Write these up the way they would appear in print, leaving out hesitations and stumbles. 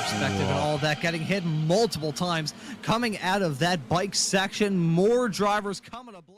perspective and all that, getting hit multiple times. Coming out of that bike section, more drivers coming to blows.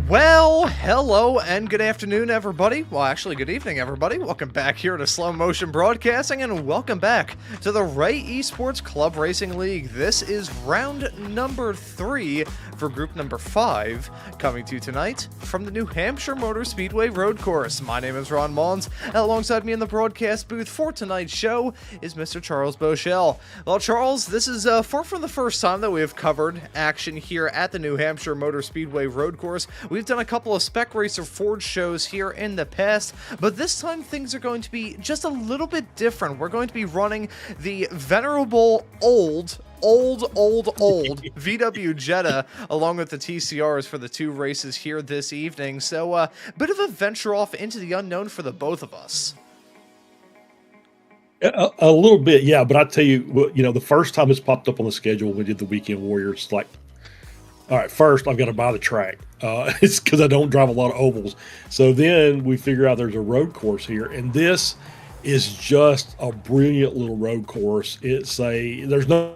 Well, hello and good afternoon, everybody. Well, actually, good evening, everybody. Welcome back here to Slow Motion Broadcasting, and welcome back to the Ray Esports Club Racing League. This is round number 3 for group number 5, coming to you tonight from the New Hampshire Motor Speedway Road Course. My name is Ron Mullins, and alongside me in the broadcast booth for tonight's show is Mr. Charles Boshell. Well, Charles, this is far from the first time that we have covered action here at the New Hampshire Motor Speedway Road Course. We've done a couple of Spec Racer Forge shows here in the past, but this time things are going to be just a little bit different. We're going to be running the venerable old VW Jetta along with the TCRs for the 2 races here this evening. So bit of a venture off into the unknown for the both of us. A little bit, yeah. But I tell you, the first time it's popped up on the schedule when we did the Weekend Warriors, like, all right, first I've got to buy the track. It's because I don't drive a lot of ovals. So then we figure out there's a road course here, and this is just a brilliant little road course. There's no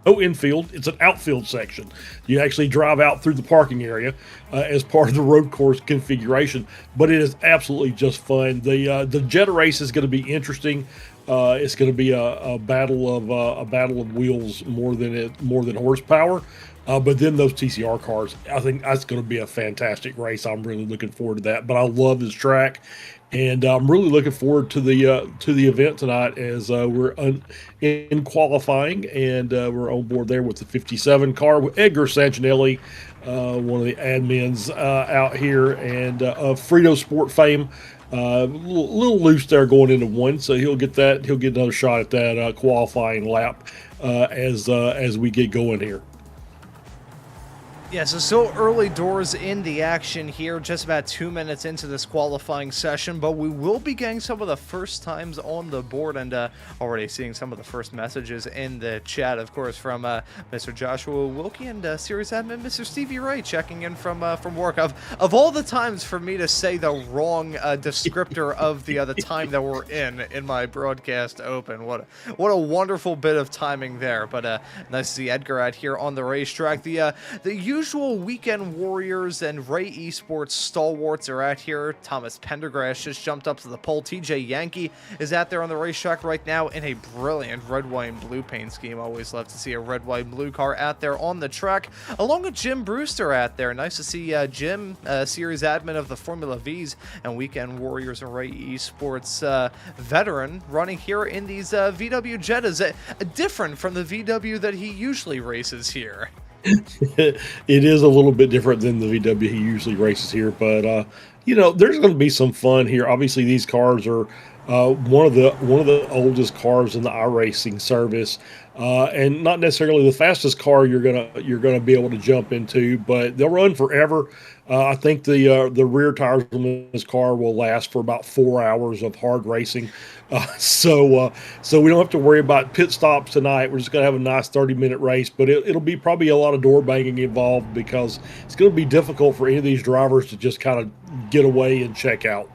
infield, it's an outfield section. You actually drive out through the parking area as part of the road course configuration, but it is absolutely just fun. The Jetta race is going to be interesting. It's going to be a battle of wheels more than horsepower. But then those TCR cars, I think that's going to be a fantastic race. I'm really looking forward to that. But I love this track, and I'm really looking forward to the event tonight as in qualifying, and we're on board there with the 57 car with Edgar Sancinelli, one of the admins out here, and of Frito Sport fame. Little loose there going into one, so he'll get that. He'll get another shot at that qualifying lap as we get going here. Yeah, so still early doors in the action here, just about 2 minutes into this qualifying session, but we will be getting some of the first times on the board, and already seeing some of the first messages in the chat, of course, from Mr. Joshua, Wilkie, and series admin Mr. Stevie Ray checking in from work. Of all the times for me to say the wrong descriptor of the time that we're in my broadcast open, what a wonderful bit of timing there. But nice to see Edgar out here on the racetrack. The usual weekend warriors and Ray Esports stalwarts are out here. Thomas Pendergrass just jumped up to the pole. TJ Yankee is out there on the racetrack right now in a brilliant red, white, and blue paint scheme. Always love to see a red, white, and blue car out there on the track, along with Jim Brewster out there. Nice to see Jim, series admin of the Formula Vs and weekend warriors and Ray Esports veteran, running here in these VW Jettas, different from the VW that he usually races here. It is a little bit different than the VW he usually races here, but there's going to be some fun here. Obviously, these cars are one of the oldest cars in the iRacing service, and not necessarily the fastest car you're gonna be able to jump into, but they'll run forever. I think the rear tires on this car will last for about 4 hours of hard racing, so we don't have to worry about pit stops tonight. We're just gonna have a nice 30-minute race, but it'll be probably a lot of door banging involved because it's going to be difficult for any of these drivers to just kind of get away and check out.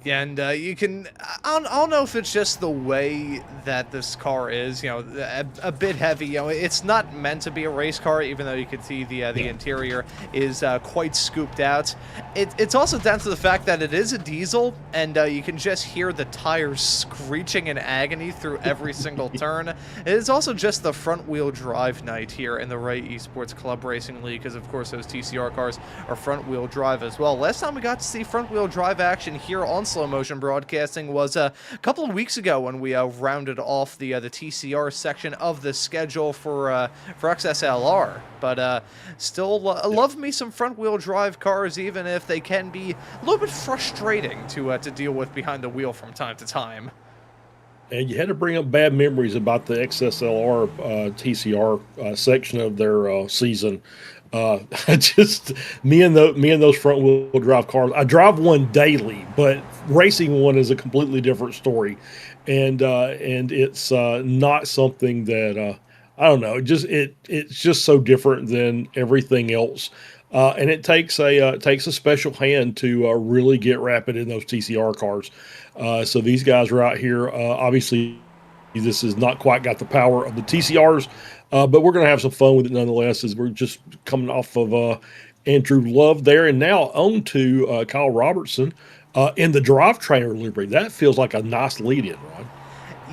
Yeah, and you can, I don't know if it's just the way that this car is, a bit heavy. It's not meant to be a race car, even though you can see the interior is quite scooped out. It's also down to the fact that it is a diesel, and you can just hear the tires screeching in agony through every single turn. It is also just the front-wheel drive night here in the Ray Esports Club Racing League, because, of course, those TCR cars are front-wheel drive as well. Last time we got to see front-wheel drive action here on Slow Motion Broadcasting was a couple of weeks ago when we rounded off the TCR section of the schedule for XSLR. But still love me some front-wheel drive cars, even if they can be a little bit frustrating to deal with behind the wheel from time to time. And you had to bring up bad memories about the XSLR TCR section of their season. Just me and those front wheel drive cars. I drive one daily, but racing one is a completely different story, and it's not something that I don't know. It's just so different than everything else, and it takes a special hand to really get rapid in those TCR cars. So these guys are out here. Obviously, this has not quite got the power of the TCRs. But we're going to have some fun with it nonetheless, as we're just coming off of Andrew Love there, and now on to Kyle Robertson in the drive trainer livery. That feels like a nice lead-in, Ron.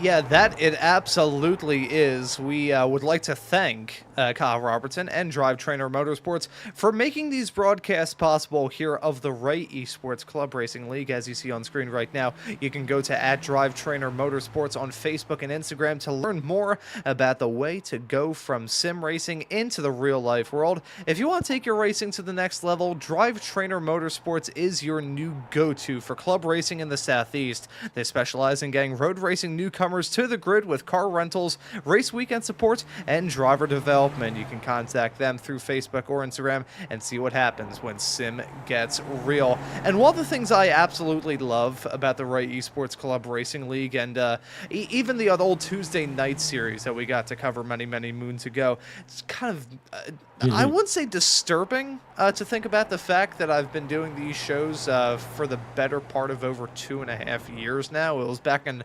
Yeah, that it absolutely is. We would like to thank Kyle Robertson and Drive Trainer Motorsports for making these broadcasts possible here of the Ray Esports Club Racing League. As you see on screen right now, you can go to @DriveTrainer Motorsports on Facebook and Instagram to learn more about the way to go from sim racing into the real-life world. If you want to take your racing to the next level, Drive Trainer Motorsports is your new go-to for club racing in the Southeast. They specialize in getting road racing newcomers to the grid with car rentals, race weekend support, and driver development. You can contact them through Facebook or Instagram and see what happens when sim gets real. And one of the things I absolutely love about the Ray Esports Club Racing League, and even the old Tuesday night series that we got to cover many, many moons ago, it's kind of I wouldn't say disturbing to think about the fact that I've been doing these shows for the better part of over 2.5 years now. It was back in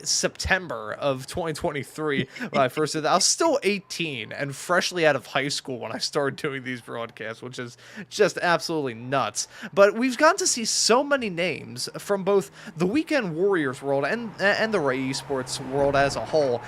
September of 2023 when I first did that. I was still 18 and freshly out of high school when I started doing these broadcasts, which is just absolutely nuts. But we've gotten to see so many names from both the Weekend Warriors world and the Ray Esports world as a whole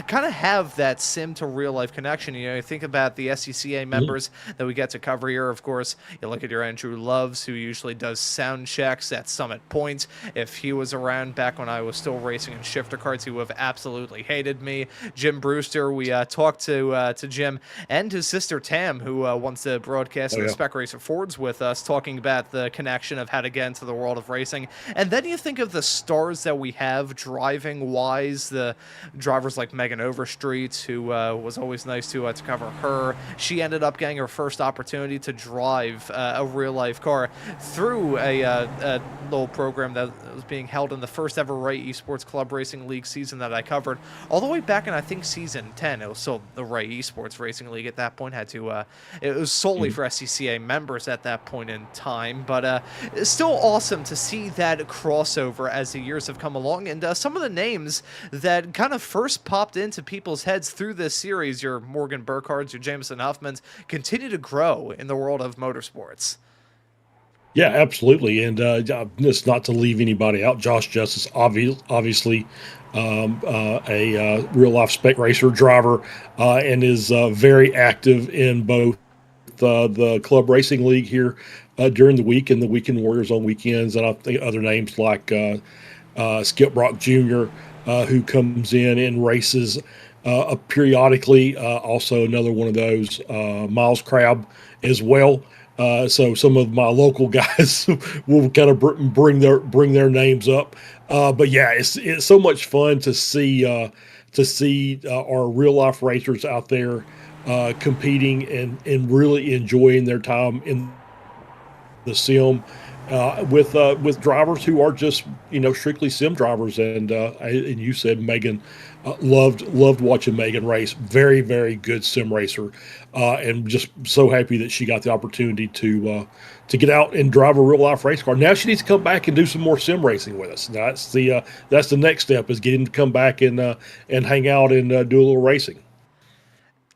kind of have that sim to real life connection. You know, you think about the SCCA members that we get to cover here. Of course, you look at your Andrew Loves, who usually does sound checks at Summit Point. If he was around back when I was still racing in shifter carts, he would have absolutely hated me. Jim Brewster, we talked to Jim and his sister Tam, who wants to broadcast the Spec Racer Fords with us, talking about the connection of how to get into the world of racing. And then you think of the stars that we have driving wise, the drivers like Megan Overstreet, who was always nice to cover her. She ended up getting her first opportunity to drive a real life car through a little program that was being held in the first ever Ray Esports Club Racing League season that I covered all the way back in, I think, season 10. It was still the Ray Esports Racing League at that point. It was solely for SCCA members at that point in time, but it's still awesome to see that crossover as the years have come along. And some of the names that kind of first popped into people's heads through this series, your Morgan Burkhards, your Jameson Huffmans, continue to grow in the world of motorsports. Yeah, absolutely. And just not to leave anybody out, Josh Justice, obviously a real-life spec racer driver, and is very active in both the Club Racing League here during the week and the Weekend Warriors on weekends. And I think other names like Skip Brock Jr., who comes in and races periodically. Also another one of those, Miles Crabb as well. So some of my local guys will kind of bring their names up. But yeah, it's so much fun to see our real life racers out there competing and really enjoying their time in the sim with drivers who are just strictly sim drivers. And you said Megan. Loved watching Megan race. Very, very good sim racer, and just so happy that she got the opportunity to get out and drive a real life race car. Now she needs to come back and do some more sim racing with us. That's the next step, is getting to come back and hang out and do a little racing.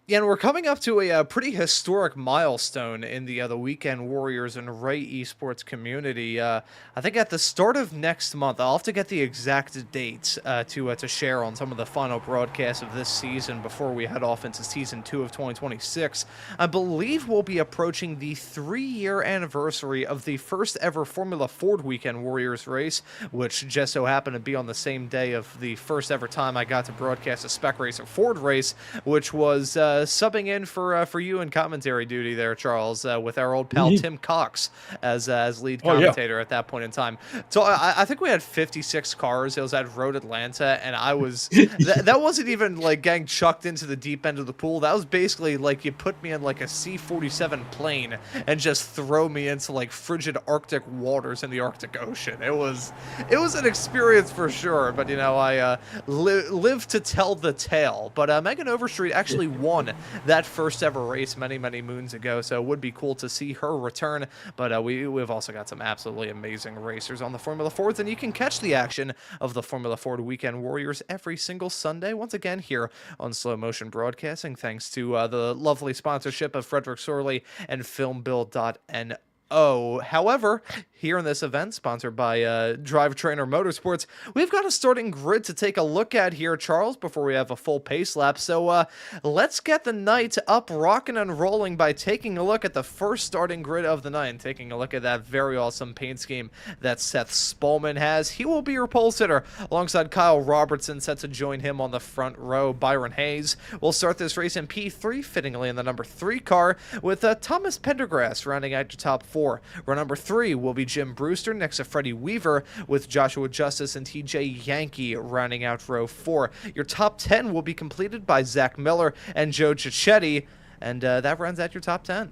Yeah, and we're coming up to a pretty historic milestone in the Weekend Warriors and Ray Esports community. I think at the start of next month, I'll have to get the exact dates to share on some of the final broadcasts of this season before we head off into Season 2 of 2026. I believe we'll be approaching the 3-year anniversary of the first ever Formula Ford Weekend Warriors race, which just so happened to be on the same day of the first ever time I got to broadcast a Spec Racer Ford race, which was subbing in for you in commentary duty there, Charles, with our old pal Tim Cox as lead commentator at that point in time. So I think we had 56 cars. It was at Road Atlanta, and I was that wasn't even like getting chucked into the deep end of the pool. That was basically like you put me in like a C-47 plane and just throw me into like frigid Arctic waters in the Arctic Ocean. It was an experience for sure, but I live to tell the tale. But Megan Overstreet actually won that first ever race many moons ago, so it would be cool to see her return. But we've also got some absolutely amazing racers on the Formula Fords, and you can catch the action of the Formula Ford Weekend Warriors every single Sunday, once again here on Slow Motion Broadcasting, thanks to the lovely sponsorship of Frederick Sorley and FilmBuild.no. However, here in this event, sponsored by Drive Trainer Motorsports, we've got a starting grid to take a look at here, Charles, before we have a full pace lap. So let's get the night up, rocking and rolling by taking a look at the first starting grid of the night and taking a look at that very awesome paint scheme that Seth Spallman has. He will be your pole sitter alongside Kyle Robertson, set to join him on the front row. Byron Hayes will start this race in P3, fittingly in the number 3 car, with Thomas Pendergrass rounding out your top 4. Row number 3 will be Jim Brewster next to Freddie Weaver, with Joshua Justice and TJ Yankee rounding out row 4. Your top 10 will be completed by Zach Miller and Joe Cicchetti, and that rounds out your top 10.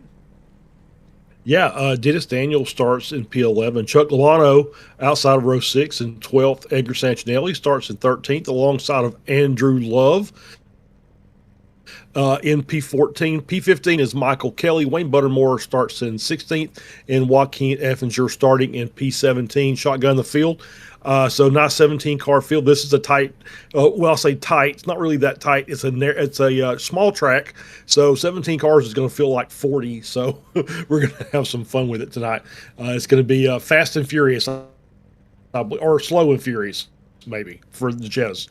Yeah, Dennis Daniel starts in P11. Chuck Lolano outside of row 6 and 12th. Edgar Santinelli starts in 13th alongside of Andrew Love. in P14. P15 is Michael Kelly. Wayne Buttermore starts in 16th, and Joaquin Effinger starting in P17. Shotgun the field. So nice 17-car field. This is a tight, well, I'll say tight. It's not really that tight. It's a small track, so 17 cars is going to feel like 40. So we're going to have some fun with it tonight. It's going to be fast and furious, or slow and furious, maybe, for the Jets.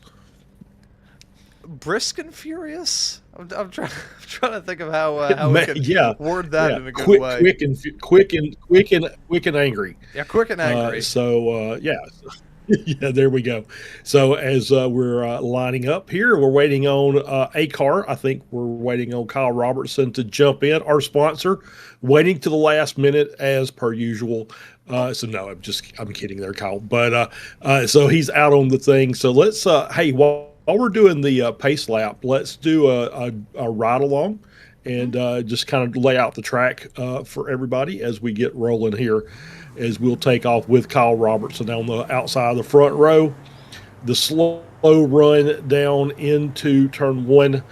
Brisk and furious. I'm trying to think of how we can word that in a good way. Quick and angry. Yeah, quick and angry. Yeah, there we go. So as we're lining up here, we're waiting on a car. I think we're waiting on Kyle Robertson to jump in, our sponsor, waiting to the last minute as per usual. So no, I'm kidding there, Kyle. But so he's out on the thing. So let's while we're doing the pace lap, let's do a ride along and just kind of lay out the track for everybody as we get rolling here, as we'll take off with Kyle Robertson on the outside of the front row. The slow run down into turn 1.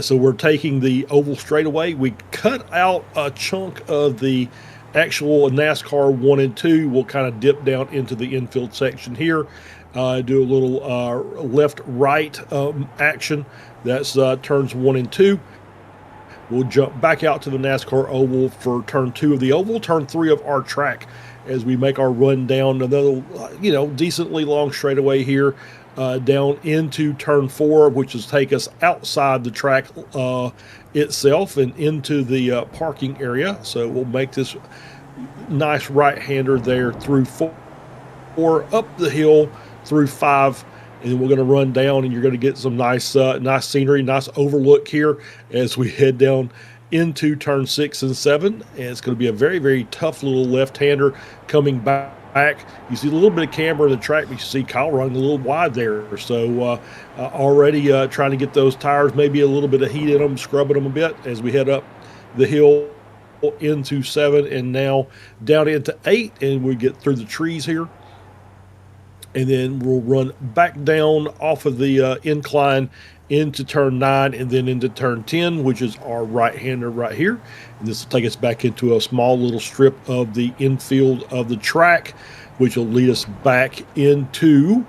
So we're taking the oval straightaway. We cut out a chunk of the actual NASCAR 1 and 2. We'll kind of dip down into the infield section here. Do a little left-right action. That's turns 1 and 2. We'll jump back out to the NASCAR oval for turn 2 of the oval, turn 3 of our track, as we make our run down another, decently long straightaway here, down into turn 4, which is take us outside the track itself and into the parking area. So we'll make this nice right-hander there through 4, up the hill, through 5, and we're going to run down, and you're going to get some nice scenery, nice overlook here as we head down into turn 6 and 7. And it's going to be a very, very tough little left-hander coming back. You see a little bit of camber in the track, but you see Kyle running a little wide there. So already trying to get those tires, maybe a little bit of heat in them, scrubbing them a bit as we head up the hill into 7 and now down into 8, and we get through the trees here. And then we'll run back down off of the incline into turn 9 and then into turn 10, which is our right-hander right here. And this will take us back into a small little strip of the infield of the track, which will lead us back into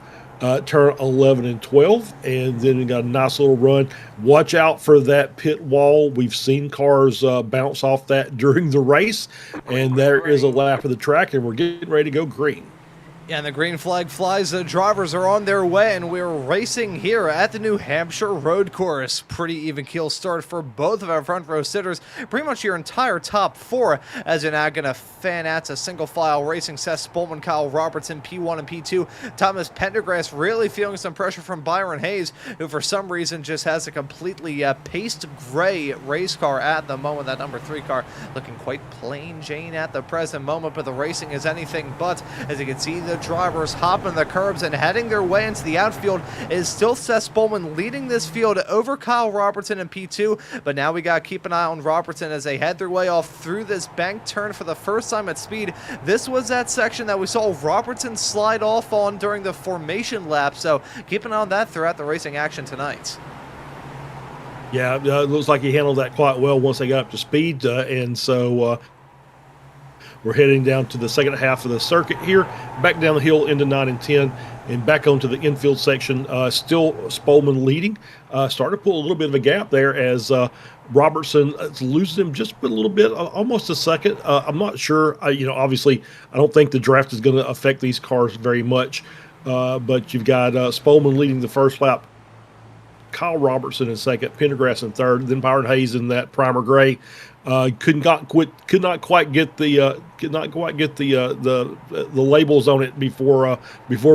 turn 11 and 12. And then we got a nice little run. Watch out for that pit wall. We've seen cars bounce off that during the race. And there is a lap of the track, and we're getting ready to go green. Yeah, and the green flag flies. The drivers are on their way, and we're racing here at the New Hampshire road course. Pretty even keel start for both of our front row sitters. Pretty much your entire top 4 as you're now going to fan out to single file racing. Seth Spolman, Kyle Robertson, P1 and P2. Thomas Pendergrass really feeling some pressure from Byron Hayes, who for some reason just has a completely paste gray race car at the moment. That number 3 car looking quite plain Jane at the present moment, but the racing is anything but. As you can see, the drivers hopping the curbs and heading their way into the outfield. Is still Seth Spolman leading this field over Kyle Robertson in P2, but now we got to keep an eye on Robertson as they head their way off through this bank turn for the first time at speed. This was that section that we saw Robertson slide off on during the formation lap, so keep an eye on that throughout the racing action tonight. Yeah, it looks like he handled that quite well once they got up to speed, and so we're heading down to the second half of the circuit here, back down the hill into 9 and 10, and back onto the infield section. Still Spolman leading. Started to pull a little bit of a gap there as Robertson is losing him just a little bit, almost a second. I'm not sure. Obviously, I don't think the draft is going to affect these cars very much, but you've got Spolman leading the first lap, Kyle Robertson in second, Pendergrass in third, then Byron Hayes in that primer gray. Could not quite get the labels on it before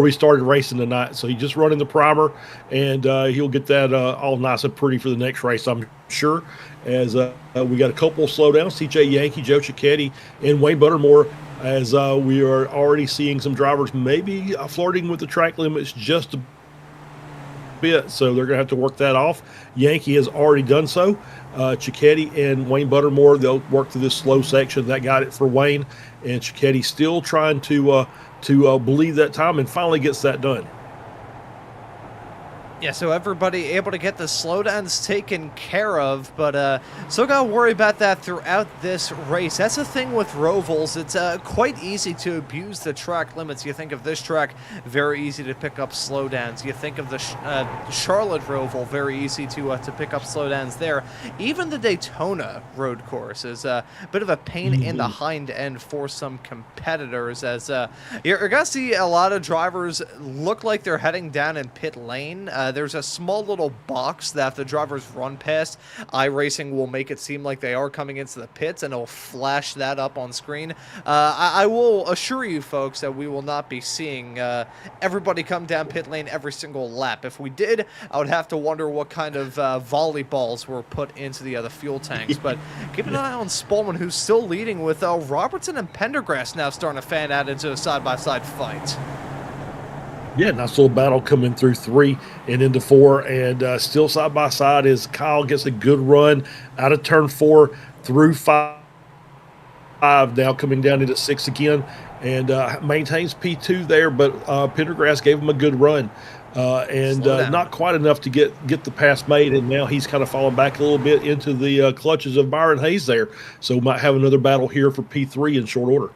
we started racing tonight. So he's just running the primer, and he'll get that all nice and pretty for the next race, I'm sure. As we got a couple of slowdowns, TJ Yankee, Joe Cicchetti, and Wayne Buttermore, as we are already seeing some drivers maybe flirting with the track limits just a bit, so they're going to have to work that off. Yankee has already done so. Cicchetti and Wayne Buttermore, they'll work through this slow section. That got it for Wayne, and Cicchetti still trying to bleed that time and finally gets that done. Yeah, so everybody able to get the slowdowns taken care of, but still got to worry about that throughout this race. That's the thing with Rovals. It's quite easy to abuse the track limits. You think of this track, very easy to pick up slowdowns. You think of the Charlotte Roval, very easy to pick up slowdowns there. Even the Daytona road course is a bit of a pain in the hind end for some competitors, as you're going to see a lot of drivers look like they're heading down in pit lane. There's a small little box that if the drivers run past, iRacing will make it seem like they are coming into the pits, and it'll flash that up on screen. I will assure you folks that we will not be seeing everybody come down pit lane every single lap. If we did, I would have to wonder what kind of volleyballs were put into the other fuel tanks. But keep an eye on Spallman, who's still leading, with Robertson and Pendergrass now starting to fan out into a side-by-side fight. Yeah, nice little battle coming through 3 and into 4, and still side by side as Kyle gets a good run out of turn 4 through 5, now coming down into 6 again, and maintains P2 there, but Pendergrass gave him a good run, and not quite enough to get the pass made, and now he's kind of falling back a little bit into the clutches of Byron Hayes there, so we might have another battle here for P3 in short order.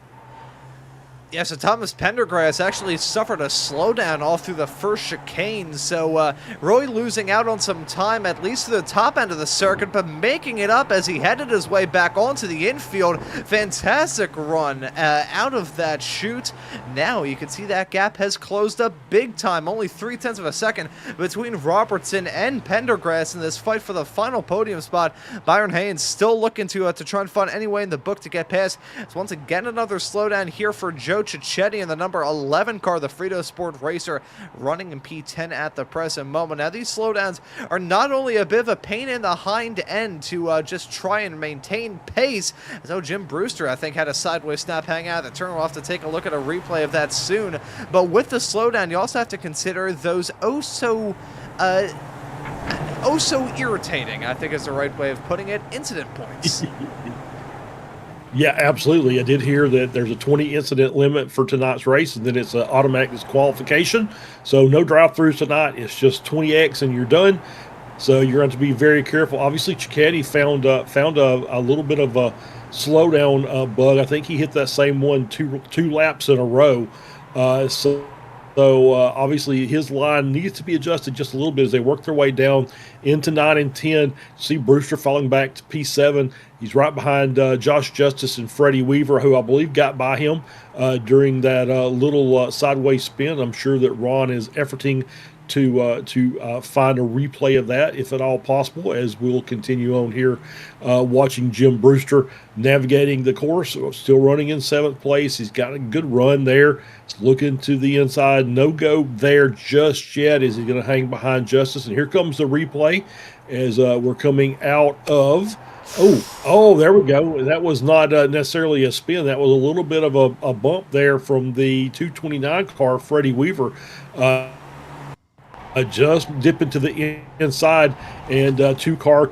Yeah, so Thomas Pendergrass actually suffered a slowdown all through the first chicane, so Roy losing out on some time, at least to the top end of the circuit, but making it up as he headed his way back onto the infield. Fantastic run out of that chute. Now you can see that gap has closed up big time, only 0.3 of a second between Robertson and Pendergrass in this fight for the final podium spot. Byron Haynes still looking to try and find any way in the book to get past. So once again, another slowdown here for Joe Cicchetti in the number 11 car, the Frito Sport Racer, running in P10 at the present moment. Now, these slowdowns are not only a bit of a pain in the hind end to just try and maintain pace, as Jim Brewster, I think, had a sideways snap hang out of the turn. We'll have to take a look at a replay of that soon. But with the slowdown, you also have to consider those so irritating, I think is the right way of putting it, incident points. Yeah, absolutely. I did hear that there's a 20 incident limit for tonight's race, and then it's an automatic disqualification. So no drive-throughs tonight. It's just 20X and you're done. So you're going to be very careful. Obviously, Cicchetti found a little bit of a slowdown bug. I think he hit that same one two laps in a row. So obviously his line needs to be adjusted just a little bit as they work their way down into 9 and 10. See Brewster falling back to P7. He's right behind Josh Justice and Freddie Weaver, who I believe got by him during that little sideways spin. I'm sure that Ron is efforting to find a replay of that, if at all possible, as we'll continue on here watching Jim Brewster navigating the course, still running in 7th place. He's got a good run there. He's looking to the inside. No go there just yet. Is he going to hang behind Justice? And here comes the replay as we're coming out of there we go. That was not necessarily a spin. That was a little bit of a bump there from the 229 car, Freddie Weaver. Just dipping to the inside, and two cars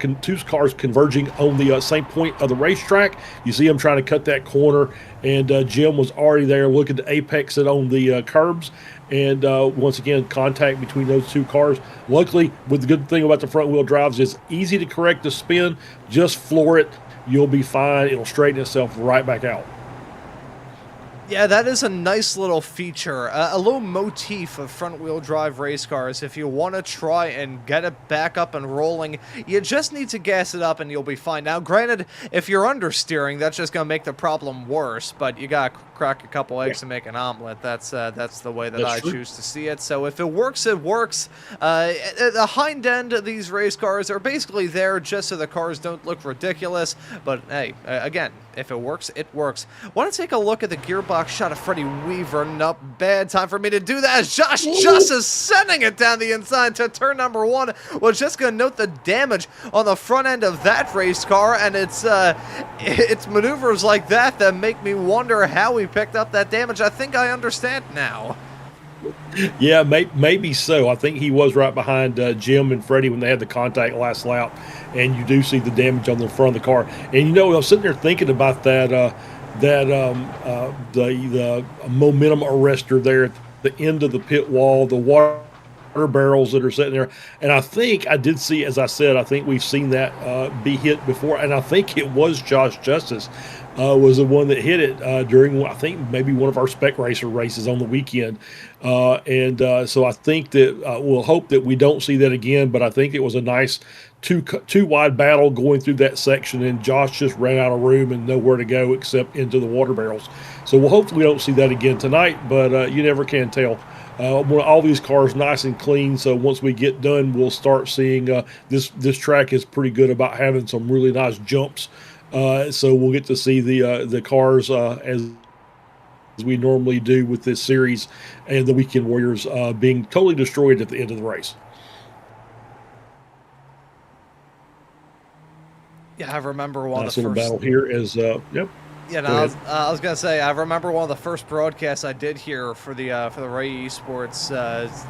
converging on the same point of the racetrack. You see him trying to cut that corner, and Jim was already there looking to apex it on the curbs. And once again, contact between those two cars. Luckily, with the good thing about the front wheel drives, it's easy to correct the spin. Just floor it. You'll be fine. It'll straighten itself right back out. Yeah, that is a nice little feature, a little motif of front-wheel drive race cars. If you want to try and get it back up and rolling, you just need to gas it up and you'll be fine. Now, granted, if you're understeering, that's just going to make the problem worse, but you got to crack a couple eggs and make an omelet. That's the way that I choose to see it. So if it works, it works. The hind end of these race cars are basically there just so the cars don't look ridiculous, but hey, again, if it works, it works. Want to take a look at the gearbox shot of Freddie Weaver? Not bad. Time for me to do that. Josh Justice sending it down the inside to turn number 1. Well, just going to note the damage on the front end of that race car, and it's maneuvers like that that make me wonder how he picked up that damage. I think I understand now. Yeah, maybe so. I think he was right behind Jim and Freddie when they had the contact last lap, and you do see the damage on the front of the car. And I was sitting there thinking about the momentum arrestor there at the end of the pit wall, the water barrels that are sitting there. And I think I did see, as I said, I think we've seen that be hit before. And I think it was Josh Justice was the one that hit it during, I think, maybe one of our spec racer races on the weekend. So I think that we'll hope that we don't see that again. But I think it was a nice two wide battle going through that section, and Josh just ran out of room and nowhere to go except into the water barrels. So we'll hopefully don't see that again tonight, but you never can tell. All these cars nice and clean, so once we get done, we'll start seeing this track is pretty good about having some really nice jumps. So we'll get to see the cars as we normally do with this series, and the Weekend Warriors being totally destroyed at the end of the race. Yeah, I remember one of the little first battle here is yep. Yeah, no, I was gonna say I remember one of the first broadcasts I did here for the Ray Esports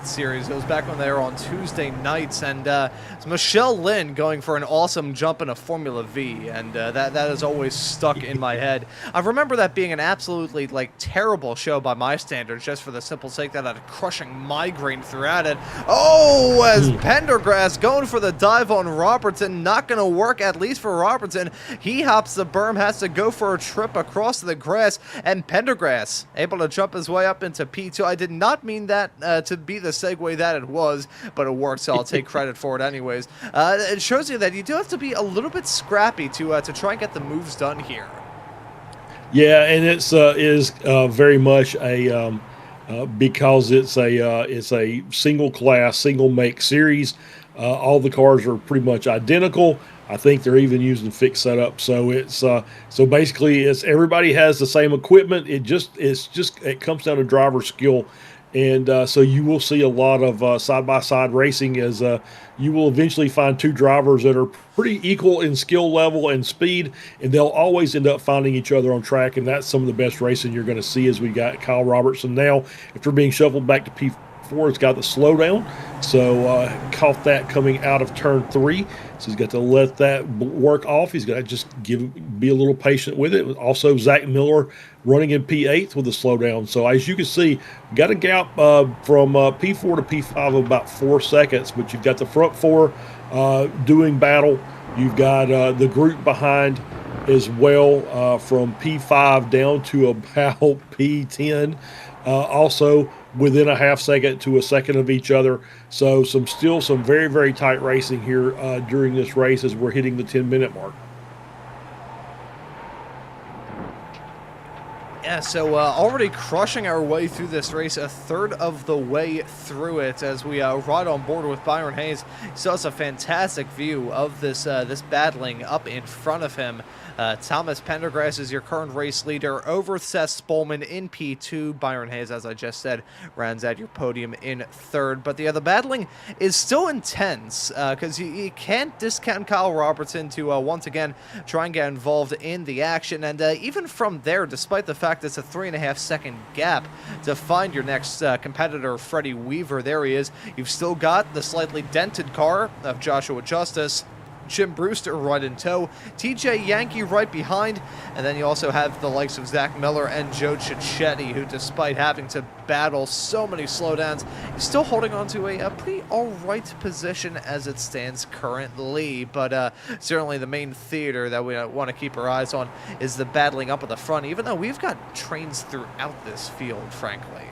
series. It was back when they were on Tuesday nights, and it's Michelle Lynn going for an awesome jump in a Formula V, and that has always stuck in my head. I remember that being an absolutely terrible show by my standards, just for the simple sake that I had a crushing migraine throughout it. Oh, as Pendergrass going for the dive on Robertson, not gonna work at least for Robertson. He hops the berm, has to go for a trip across the grass, and Pendergrass able to jump his way up into P2. I did not mean that to be the segue that it was, but it worked, so I'll take credit for it anyways. It shows you that you do have to be a little bit scrappy to try and get the moves done here. Yeah, and it's is very much a because it's a single class, single make series. All the cars are pretty much identical. I think they're even using fixed setup. So it's so basically it's everybody has the same equipment. It comes down to driver skill, and so you will see a lot of side by side racing as you will eventually find two drivers that are pretty equal in skill level and speed, and they'll always end up finding each other on track. And that's some of the best racing you're going to see as we got Kyle Robertson now after being shuffled back to P4. It's got the slowdown, so caught that coming out of turn 3. So he's got to let that work off. He's got to just be a little patient with it. Also, Zach Miller running in P8 with the slowdown. So as you can see, got a gap from P4 to P5 of about 4 seconds, but you've got the front 4 doing battle. You've got the group behind as well from P5 down to about P10. Also within a half second to a second of each other. So still some very, very tight racing here during this race as we're hitting the 10-minute mark. Yeah, so already crushing our way through this race, a third of the way through it as we ride on board with Byron Hayes. So it's a fantastic view of this battling up in front of him. Thomas Pendergrass is your current race leader over Seth Spolman in P2. Byron Hayes, as I just said, rounds out your podium in third. But the battling is still intense because you can't discount Kyle Robertson to once again try and get involved in the action. And even from there, despite the fact it's a 3.5 second gap to find your next competitor, Freddie Weaver, there he is. You've still got the slightly dented car of Joshua Justice, Jim Brewster right in tow, TJ Yankee right behind, and then you also have the likes of Zach Miller and Joe Cicchetti, who despite having to battle so many slowdowns, is still holding on to a pretty alright position as it stands currently. But certainly the main theater that we want to keep our eyes on is the battling up at the front, even though we've got trains throughout this field, frankly.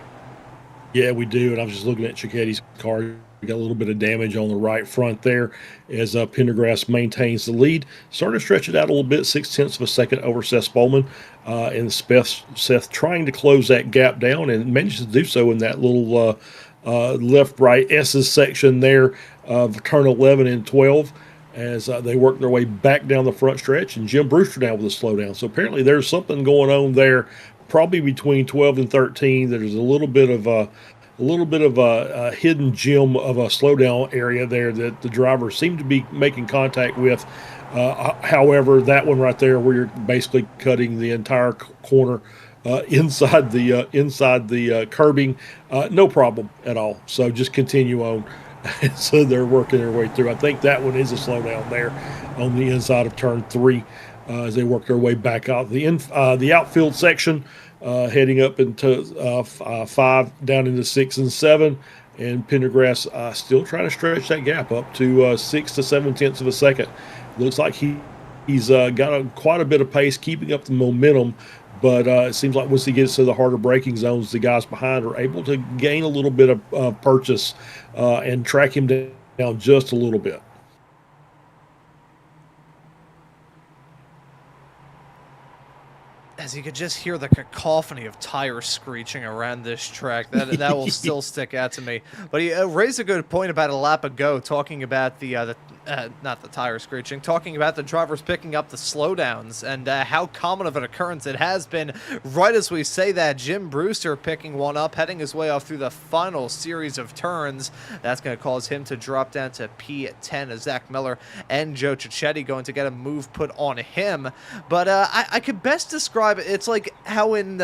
Yeah, we do, and I was just looking at Cicchetti's car. We got a little bit of damage on the right front there as Pendergrass maintains the lead. Starting to stretch it out a little bit, 0.6 of a second over Seth Spolman. And Seth trying to close that gap down and managed to do so in that little left-right S's section there of turn 11 and 12 as they work their way back down the front stretch. And Jim Brewster now with a slowdown. So apparently there's something going on there, probably between 12 and 13. There's a little bit of a hidden gem of a slowdown area there that the drivers seem to be making contact with. However, that one right there, where you're basically cutting the entire corner inside the curbing, no problem at all. So just continue on. So they're working their way through. I think that one is a slowdown there on the inside of turn 3 as they work their way back out the outfield section. Heading up into 5 down into 6 and 7, and Pendergrass still trying to stretch that gap up to 6 to 7 tenths of a second. Looks like he's got quite a bit of pace, keeping up the momentum. But it seems like once he gets to the harder braking zones, the guys behind are able to gain a little bit of purchase and track him down just a little bit. As you could just hear the cacophony of tires screeching around this track, that will still stick out to me. But he raised a good point about a lap ago, talking about not the tire screeching, talking about the drivers picking up the slowdowns and how common of an occurrence it has been. Right as we say that, Jim Brewster picking one up, heading his way off through the final series of turns. That's going to cause him to drop down to P10 as Zach Miller and Joe Cicchetti going to get a move put on him. But I could best describe it. It's like how in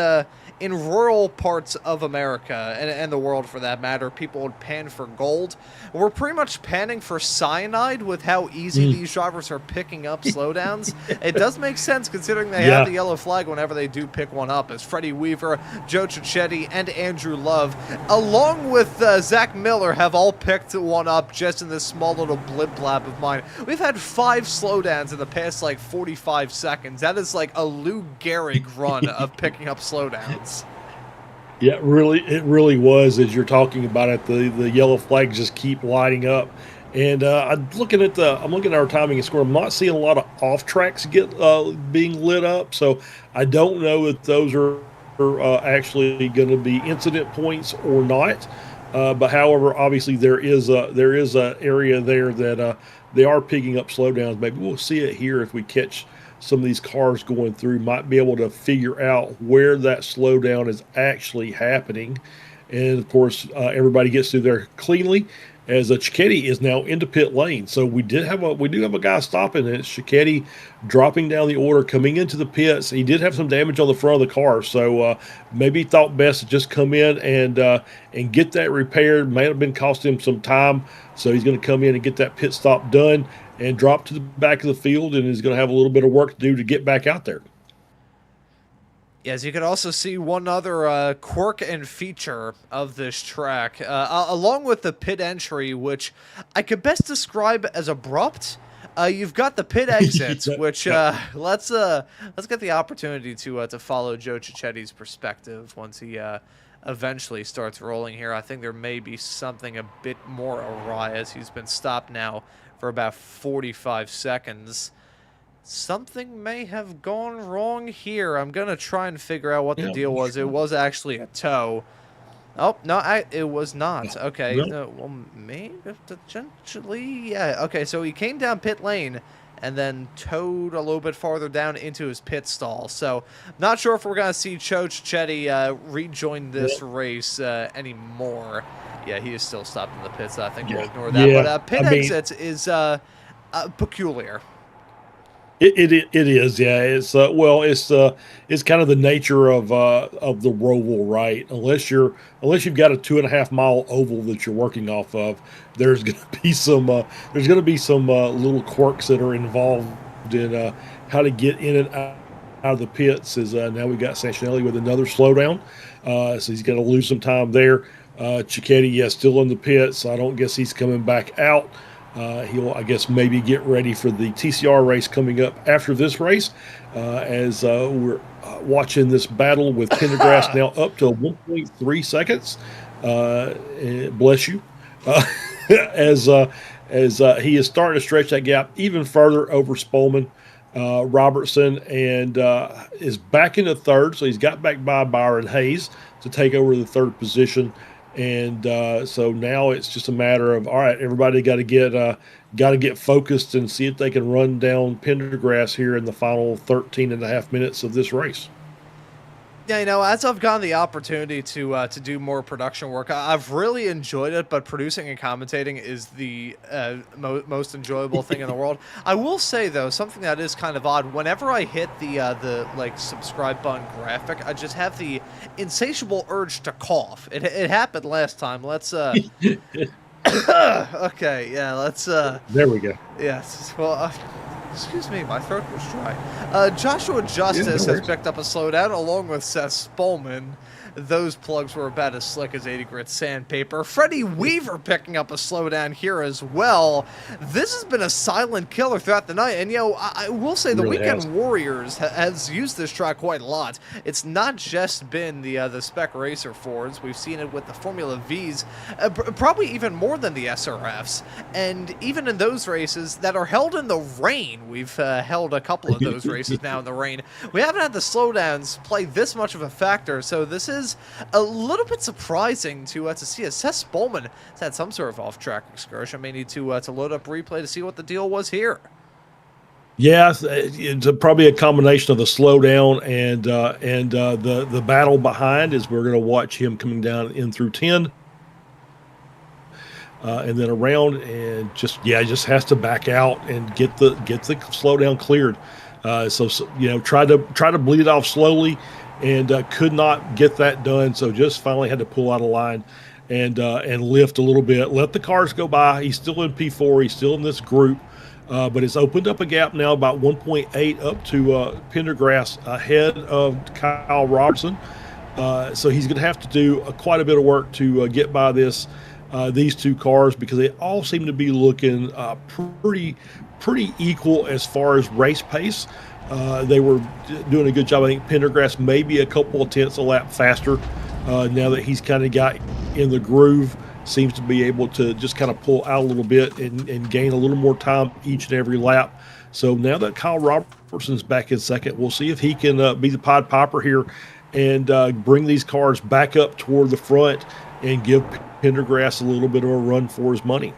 rural parts of America and the world for that matter, people would pan for gold. We're pretty much panning for cyanide with how easy these drivers are picking up slowdowns. It does make sense considering they have the yellow flag whenever they do pick one up, as Freddie Weaver, Joe Cicchetti, and Andrew Love, along with Zach Miller, have all picked one up just in this small little blip blab of mine. We've had 5 slowdowns in the past like 45 seconds. That is like a Lou Gehrig run of picking up slowdowns. Yeah, it really was. As you're talking about it, the yellow flags just keep lighting up. And I'm looking at our timing and score. I'm not seeing a lot of off tracks being lit up, so I don't know if those are actually going to be incident points or not. But however, obviously there is a area there that they are picking up slowdowns. Maybe we'll see it here if we catch some of these cars going through. Might be able to figure out where that slowdown is actually happening. And of course, everybody gets through there cleanly, as Cicchetti is now into pit lane. So we do have a guy stopping, and it's Cicchetti dropping down the order, coming into the pits. He did have some damage on the front of the car, so maybe he thought best to just come in and get that repaired. May have been costing him some time, so he's going to come in and get that pit stop done and drop to the back of the field, and is going to have a little bit of work to do to get back out there. Yes, you could also see one other quirk and feature of this track, along with the pit entry, which I could best describe as abrupt. You've got the pit exits, which let's get the opportunity to follow Joe Cicchetti's perspective once he eventually starts rolling here. I think there may be something a bit more awry, as he's been stopped now for about 45 seconds. Something may have gone wrong here. I'm going to try and figure out what the deal was. It was actually a tow. Oh, no, it was not. Okay, well, maybe potentially, yeah. Okay, so he came down pit lane and then towed a little bit farther down into his pit stall. So, not sure if we're going to see Joe Cicchetti rejoin this race anymore. Yeah, he is still stopped in the pits. So I think we'll ignore that. But pit exits is peculiar. It is, yeah. It's it's kind of the nature of the roval, right? Unless you've got a 2.5 mile oval that you're working off of, there's going to be some little quirks that are involved in how to get in and out of the pits. Is now we've got Santinelli with another slowdown, so he's going to lose some time there. Cicchetti, still in the pits. So I don't guess he's coming back out. He'll, I guess, maybe get ready for the TCR race coming up after this race, as we're watching this battle with Pendergrass now up to 1.3 seconds. Bless you. As he is starting to stretch that gap even further over Spolman. Robertson and is back into third, so he's got back by Byron Hayes to take over the third position. And so now it's just a matter of, all right, everybody got to get focused and see if they can run down Pendergrass here in the final 13 and a half minutes of this race. Yeah, as I've gotten the opportunity to do more production work, I've really enjoyed it, but producing and commentating is the most enjoyable thing in the world. I will say, though, something that is kind of odd. Whenever I hit the subscribe button graphic, I just have the insatiable urge to cough. It happened last time. Let's okay, yeah, let's there we go. Yes, well, excuse me, my throat was dry. Joshua Justice has picked up a slowdown along with Seth Spolman. those plugs were about as slick as 80 grit sandpaper. Freddie Weaver picking up a slowdown here as well. This has been a silent killer throughout the night, and I will say the Really Weekend has. Warriors has used this track quite a lot. It's not just been the Spec Racer Fords. We've seen it with the Formula Vs, probably even more than the SRFs, and even in those races that are held in the rain. We've held a couple of those races now in the rain. We haven't had the slowdowns play this much of a factor, so this is a little bit surprising to see. As Seth Spolman has had some sort of off-track excursion. May need to load up replay to see what the deal was here. Yeah, it's probably a combination of the slowdown and the battle behind, as we're going to watch him coming down in through 10. And then around, and just has to back out and get the slowdown cleared. So tried to bleed it off slowly, and could not get that done. So just finally had to pull out of line and lift a little bit, let the cars go by. He's still in P4. He's still in this group, but it's opened up a gap now about 1.8 up to Pendergrass ahead of Kyle Robertson. So he's going to have to do quite a bit of work to get by these two cars, because they all seem to be looking pretty equal as far as race pace. They were doing a good job. I think Pendergrass maybe a couple of tenths a lap faster now that he's kind of got in the groove. Seems to be able to just kind of pull out a little bit and gain a little more time each and every lap. So now that Kyle Robertson's back in second, we'll see if he can be the Pied Piper here and bring these cars back up toward the front and give Pendergrass a little bit of a run for his money.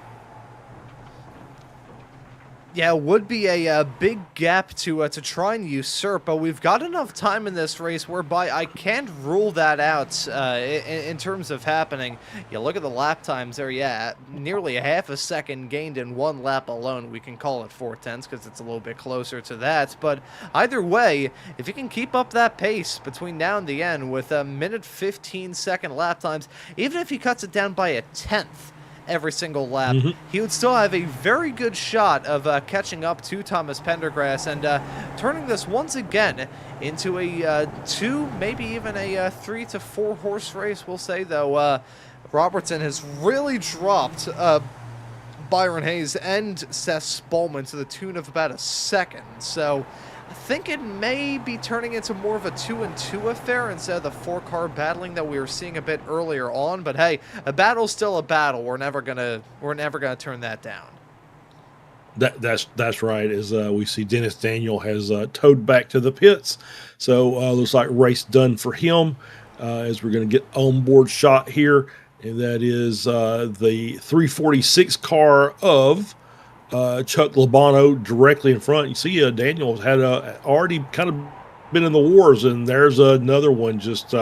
Yeah, it would be a big gap to try and usurp, but we've got enough time in this race whereby I can't rule that out in terms of happening. You look at the lap times there, nearly a half a second gained in one lap alone. We can call it 4/10 because it's a little bit closer to that, but either way, if you can keep up that pace between now and the end with a minute 15-second lap times, even if he cuts it down by a tenth every single lap, he would still have a very good shot of catching up to Thomas Pendergrass and turning this once again into a 2, maybe even a 3 to 4 horse race. We'll say, though, Robertson has really dropped Byron Hayes and Seth Spolman to the tune of about a second. So I think it may be turning into more of a 2-2 affair instead of the 4-car battling that we were seeing a bit earlier on. But hey, a battle's still a battle. We're never gonna turn that down. That's right. As we see, Dennis Daniel has towed back to the pits, so looks like race done for him. As we're going to get onboard shot here, and that is the 346 car of Chuck Labano directly in front. You see, Daniel had already kind of been in the wars, and there's another one. Just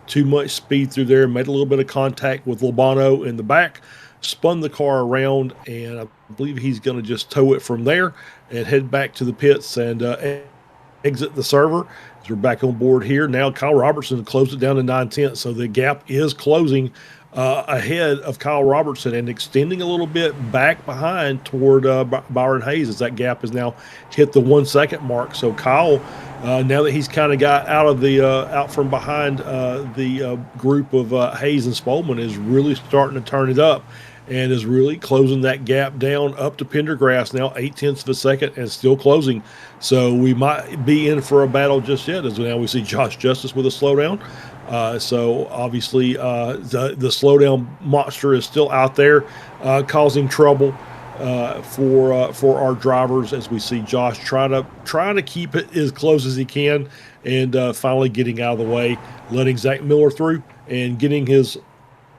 too much speed through there. Made a little bit of contact with Labano in the back, spun the car around, and I believe he's going to just tow it from there and head back to the pits and exit the server. As we're back on board here now, Kyle Robertson closed it down to 9/10, so the gap is closing ahead of Kyle Robertson and extending a little bit back behind toward Byron Hayes, as that gap has now hit the 1 second mark. So Kyle, now that he's kind of got out from behind the group of Hayes and Spolman, is really starting to turn it up and is really closing that gap down up to Pendergrass now 0.8 of a second and still closing. So we might be in for a battle just yet, as now we see Josh Justice with a slowdown. So obviously the slowdown monster is still out there causing trouble for our drivers, as we see Josh trying to keep it as close as he can and finally getting out of the way, letting Zach Miller through and getting his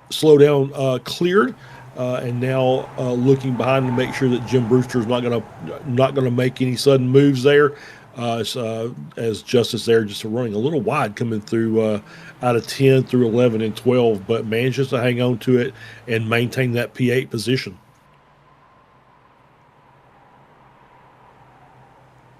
slowdown cleared. And now looking behind to make sure that Jim Brewster is not gonna make any sudden moves there. As Justice there just running a little wide, coming through out of 10 through 11 and 12, but manages to hang on to it and maintain that P8 position.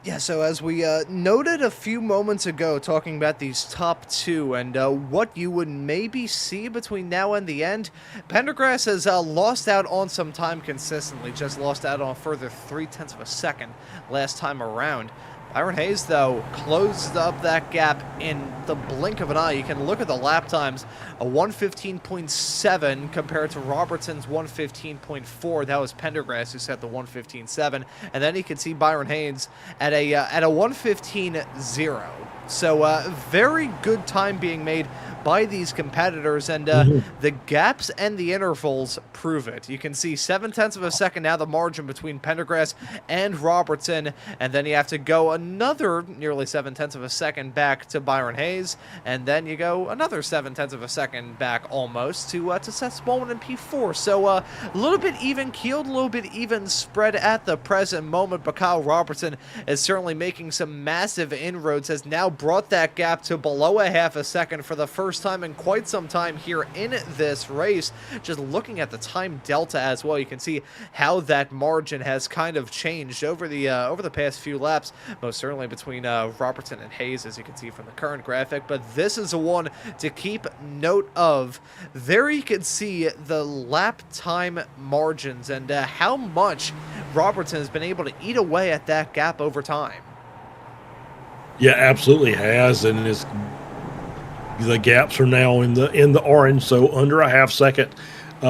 Yeah, so as we noted a few moments ago, talking about these top two and what you would maybe see between now and the end, Pendergrass has lost out on some time consistently, just lost out on a further 0.3 of a second last time around. Byron Hayes, though, closed up that gap in the blink of an eye. You can look at the lap times, a 1:15.7 compared to Robertson's 1:15.4. That was Pendergrass who set the 1:15.7, and then you can see Byron Hayes at a 1:15.0. So very good time being made by these competitors, and the gaps and the intervals prove it. You can see 0.7 of a second now, the margin between Pendergrass and Robertson, and then you have to go another nearly 0.7 of a second back to Byron Hayes, and then you go another 0.7 of a second back almost to Seth Spolman in P4. So a little bit even keeled, a little bit even spread at the present moment, but Kyle Robertson is certainly making some massive inroads, has now brought that gap to below 0.5 a second for the first time in quite some time here in this race. Just looking at the time delta as well, you can see how that margin has kind of changed over the past few laps, most certainly between Robertson and Hayes, as you can see from the current graphic. But this is a one to keep note of. There you can see the lap time margins and how much Robertson has been able to eat away at that gap over time. Yeah, absolutely has, and the gaps are now in the orange, so under 0.5 second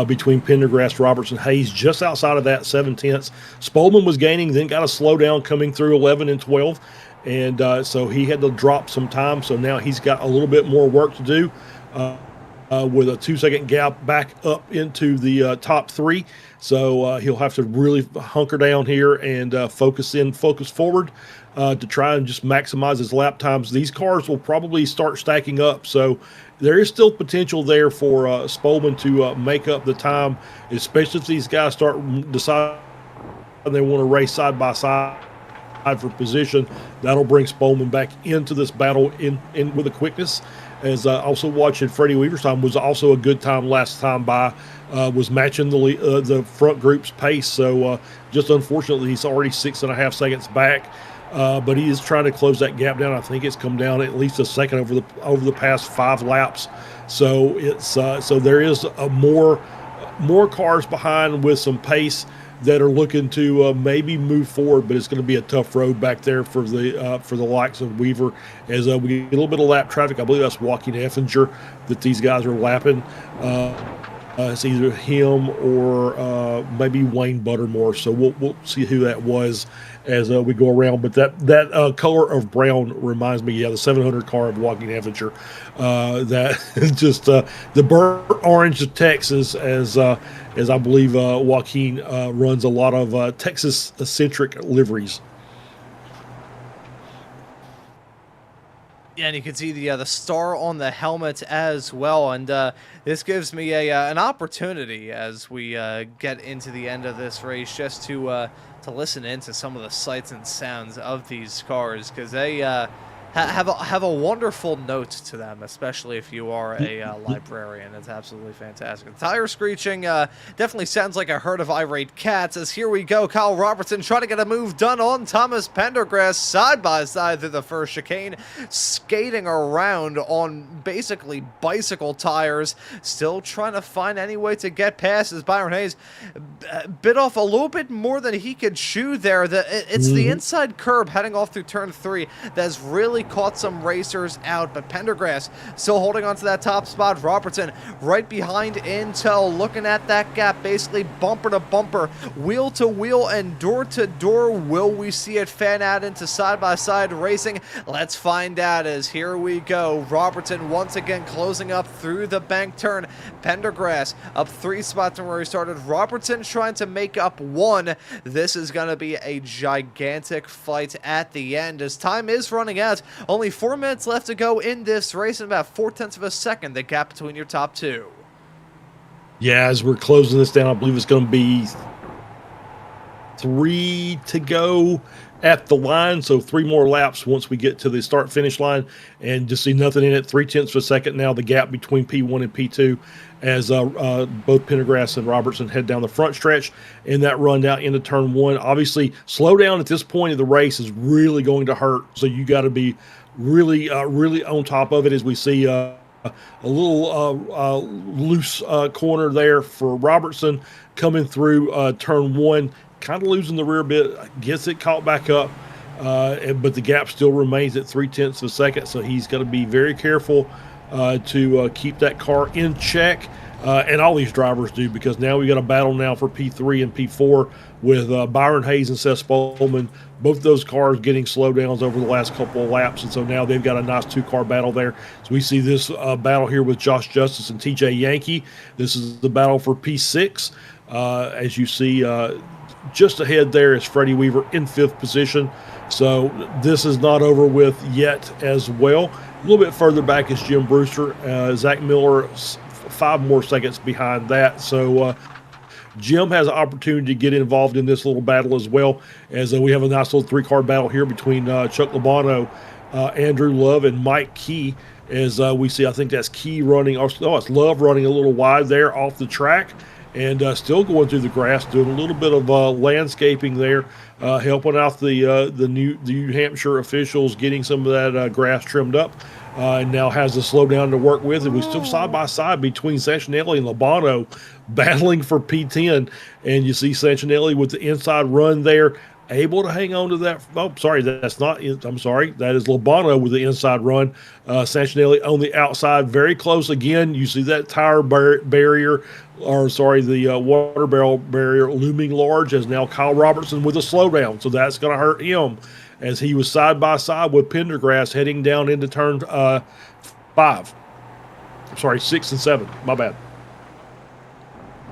between Pendergrass, Robertson, Hayes, just outside of that 0.7. Spolman was gaining, then got a slowdown coming through 11 and 12, and so he had to drop some time. So now he's got a little bit more work to do with a 2-second gap back up into the top three. So he'll have to really hunker down here and focus forward. To try and just maximize his lap times. These cars will probably start stacking up, so there is still potential there for Spolman to make up the time, especially if these guys start deciding they want to race side by side for position. That'll bring Spolman back into this battle in with a quickness. As also watching Freddie Weaver's time was also a good time last time by, was matching the front group's pace. So just unfortunately, he's already 6.5 seconds back. But he is trying to close that gap down. I think it's come down at least a second over the past 5 laps. So it's so there is more cars behind with some pace that are looking to maybe move forward, but it's going to be a tough road back there for the likes of Weaver as we get a little bit of lap traffic. I believe that's Joaquin Effinger that these guys are lapping. It's either him or maybe Wayne Buttermore. So we'll see who that was as we go around. But that color of brown reminds me, the 700 car of Joaquin Effinger. That just the burnt orange of Texas, as I believe Joaquin runs a lot of Texas-centric liveries. Yeah, and you can see the star on the helmet as well, and this gives me an opportunity as we get into the end of this race just to listen into some of the sights and sounds of these cars, because they have a wonderful note to them, especially if you are a librarian. It's absolutely fantastic. The tire screeching definitely sounds like a herd of irate cats, as here we go. Kyle Robertson trying to get a move done on Thomas Pendergrass side by side through the first chicane, skating around on basically bicycle tires, still trying to find any way to get past as Byron Hayes bit off a little bit more than he could chew there. It's the inside curb heading off through turn 3 that's really caught some racers out, but Pendergrass still holding on to that top spot. Robertson right behind in tow, looking at that gap, basically bumper to bumper, wheel to wheel, and door to door. Will we see it fan out into side-by-side racing? Let's find out as here we go. Robertson once again closing up through the bank turn. Pendergrass up 3 spots from where he started. Robertson trying to make up 1. This is going to be a gigantic fight at the end as time is running out. Only 4 minutes left to go in this race, and about 0.4 of a second, the gap between your top 2. Yeah, as we're closing this down, I believe it's going to be 3 to go at the line. So 3 more laps once we get to the start-finish line, and just see nothing in it. 0.3 of a second now, the gap between P1 and P2 as both Pendergrass and Robertson head down the front stretch in that run down into turn 1. Obviously, slow down at this point of the race is really going to hurt, so you got to be really on top of it as we see a little loose corner there for Robertson coming through turn 1, kind of losing the rear bit, gets it caught back up, but the gap still remains at 0.3 of a second, so he's got to be very careful to keep that car in check. And all these drivers do, because now we got a battle now for P3 and P4 with Byron Hayes and Seth Spolman. Both those cars getting slowdowns over the last couple of laps, and so now they've got a nice two-car battle there. So we see this battle here with Josh Justice and TJ Yankee. This is the battle for P6. As you see, just ahead there is Freddie Weaver in 5th position. So this is not over with yet as well. A little bit further back is Jim Brewster. Zach Miller 5 more seconds behind that. So Jim has an opportunity to get involved in this little battle as well, as we have a nice little 3-car battle here between Chuck Labano, Andrew Love, and Mike Key. As we see, I think that's Key running. Oh, it's Love running a little wide there off the track, and still going through the grass, doing a little bit of landscaping there, helping out the New Hampshire officials, getting some of that grass trimmed up. And now has the slowdown to work with, and we still side by side between Santinelli and Labano battling for P10. And you see Santinelli with the inside run there, able to hang on to that. Oh, sorry, that's not. I'm sorry, that is Labano with the inside run. Santinelli on the outside, very close again. You see that tire barrier, or sorry, the water barrel barrier looming large, as now Kyle Robertson with a slowdown. So that's going to hurt him, as he was side by side with Pendergrass heading down into turn 5. Sorry, 6 and 7. My bad.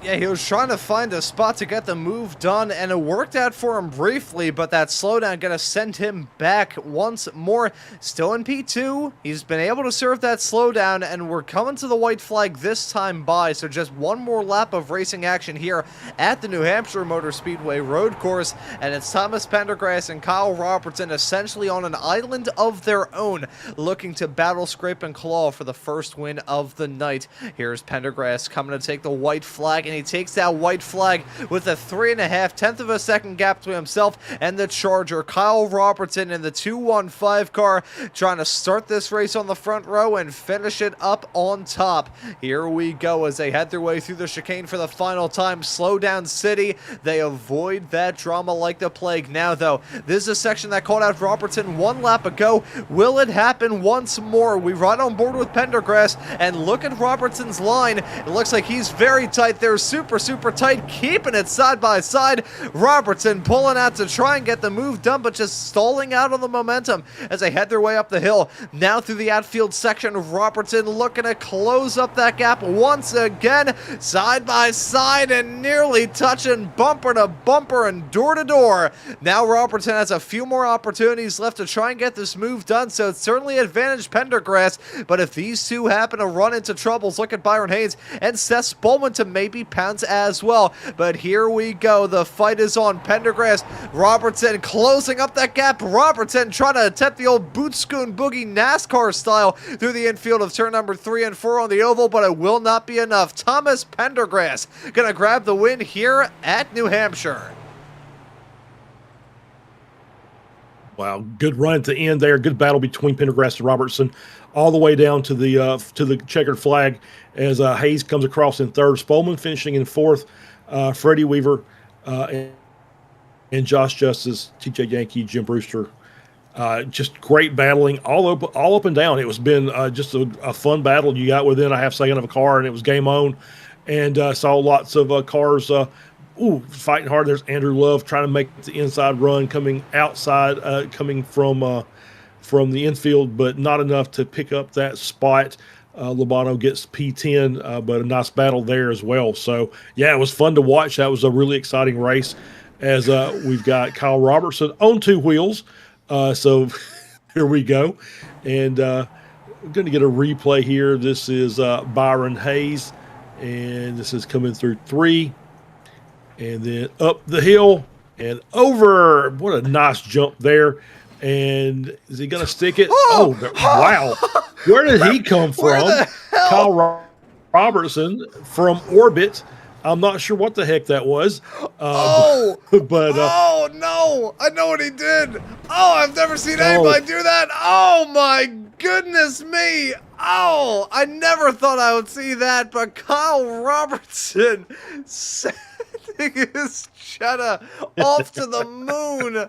Yeah, he was trying to find a spot to get the move done, and it worked out for him briefly, but that slowdown going to send him back once more. Still in P2, he's been able to serve that slowdown, and we're coming to the white flag this time by, so just one more lap of racing action here at the New Hampshire Motor Speedway road course, and it's Thomas Pendergrass and Kyle Robertson essentially on an island of their own, looking to battle, scrape, and claw for the first win of the night. Here's Pendergrass coming to take the white flag, and he takes that white flag with a 3.5 of a second gap to himself and the Charger. Kyle Robertson in the 215 car trying to start this race on the front row and finish it up on top. Here we go as they head their way through the chicane for the final time. Slow down city. They avoid that drama like the plague. Now though, this is a section that called out Robertson 1 lap ago. Will it happen once more? We ride on board with Pendergrass, and look at Robertson's line. It looks like he's very tight there. Super tight, keeping it side by side. Robertson pulling out to try and get the move done, but just stalling out on the momentum as they head their way up the hill. Now through the outfield section, Robertson looking to close up that gap once again, side by side, and nearly touching bumper to bumper and door to door. Now Robertson has a few more opportunities left to try and get this move done, so it's certainly advantage Pendergrass, but if these two happen to run into troubles, look at Byron Hayes and Seth Spolman to maybe pounce as well. But here we go. The fight is on. Pendergrass, Robertson closing up that gap. Robertson trying to attempt the old boot scoon boogie NASCAR style through the infield of turn number 3 and 4 on the oval, but it will not be enough. Thomas Pendergrass gonna grab the win here at New Hampshire. Wow, good run at the end there. Good battle between Pendergrass and Robertson, all the way down to the checkered flag as Hayes comes across in 3rd. Spolman finishing in 4th. Freddie Weaver and Josh Justice, TJ Yankee, Jim Brewster. Just great battling all up and down. It was been just a fun battle. You got within a half second of a car, and it was game on. And saw lots of cars fighting hard. There's Andrew Love trying to make the inside run, coming outside, coming from the infield, but not enough to pick up that spot. Labano gets P10, but a nice battle there as well. So, yeah, it was fun to watch. That was a really exciting race, as we've got Kyle Robertson on 2 wheels. So here we go. And we're going to get a replay here. This is Byron Hayes, and this is coming through 3. And then up the hill and over. What a nice jump there. And is he going to stick it? Wow. Where did he come from? Kyle Robertson from Orbit. I'm not sure what the heck that was. No! I know what he did. Oh, I've never seen anybody do that. Oh, my goodness me. Oh, I never thought I would see that, but Kyle Robertson sending his Jetta off to the moon.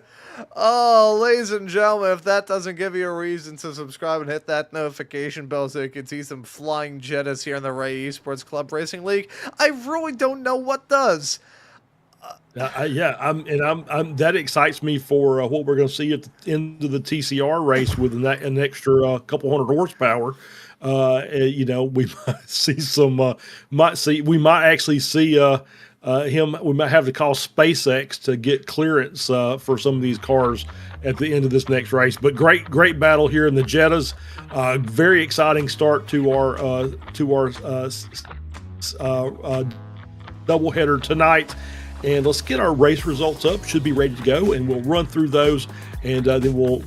Oh, ladies and gentlemen, if that doesn't give you a reason to subscribe and hit that notification bell so you can see some flying Jettas here in the Ray Esports Club Racing League, I really don't know what does. I'm that excites me for what we're going to see at the end of the TCR race with an extra couple hundred horsepower. We might see we might actually see him. We might have to call SpaceX to get clearance for some of these cars at the end of this next race. But great battle here in the Jettas. Very exciting start to our doubleheader tonight. And let's get our race results up. Should be ready to go, and we'll run through those, and then we'll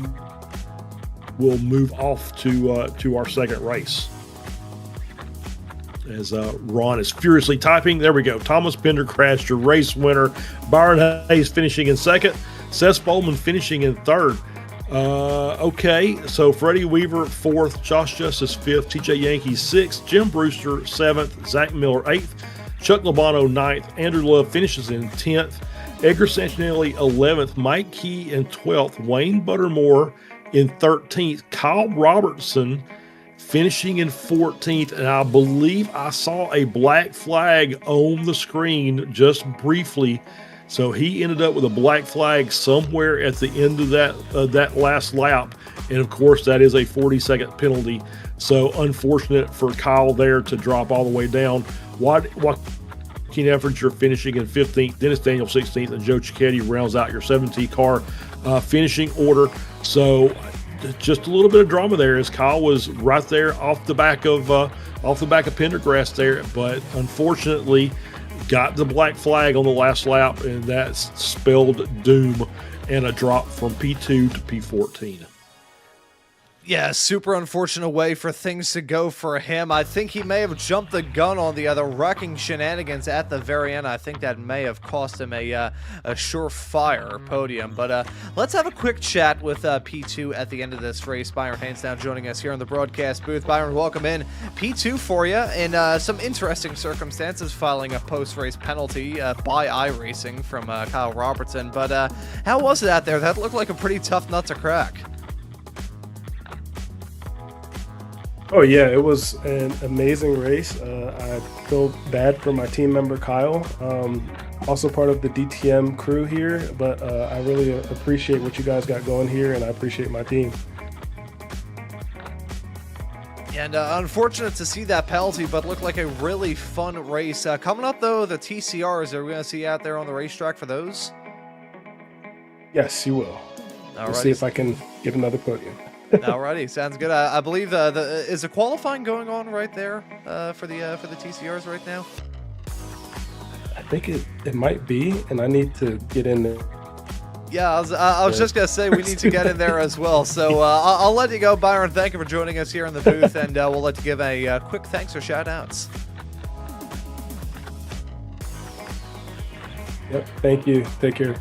move off to our second race. As Ron is furiously typing, there we go. Thomas Pendergrass, your race winner. Byron Hayes finishing in second. Seth Bowman finishing in third. Okay, so Freddie Weaver fourth, Josh Justice fifth, TJ Yankee sixth, Jim Brewster seventh, Zach Miller eighth. Chuck Labano 9th, Andrew Love finishes in 10th, Edgar Santinelli 11th, Mike Key in 12th, Wayne Buttermore in 13th, Kyle Robertson finishing in 14th, and I believe I saw a black flag on the screen just briefly. So he ended up with a black flag somewhere at the end of that last lap, and of course that is a 40-second penalty. So unfortunate for Kyle there to drop all the way down. Joaquin Effinger finishing in 15th, Dennis Daniel 16th, and Joe Cicchetti rounds out your 17 car finishing order. So just a little bit of drama there as Kyle was right there off the back of Pendergrass there, but unfortunately got the black flag on the last lap, and that spelled doom and a drop from P2 to P14. Yeah, super unfortunate way for things to go for him. I think he may have jumped the gun on the other wrecking shenanigans at the very end. I think that may have cost him a surefire podium. But let's have a quick chat with P2 at the end of this race. Byron Haynes now joining us here in the broadcast booth. Byron, welcome in. P2 for you in some interesting circumstances, filing a post-race penalty by iRacing from Kyle Robertson. But how was it out there? That looked like a pretty tough nut to crack. Oh yeah, it was an amazing race. I feel bad for my team member Kyle, also part of the DTM crew here, but I really appreciate what you guys got going here, and I appreciate my team. And unfortunate to see that penalty, but looked like a really fun race. Coming up though, the TCRs, are we going to see you out there on the racetrack for those? Yes, you will. We'll see if I can get another podium. Alrighty, sounds good. I believe is the qualifying going on right there for the TCRs right now? I think it might be, and I need to get in there. Yeah, I was just gonna say we need to get in there as well. So I'll let you go, Byron. Thank you for joining us here in the booth, and we'll let you give a quick thanks or shout outs. Yep, thank you. Take care.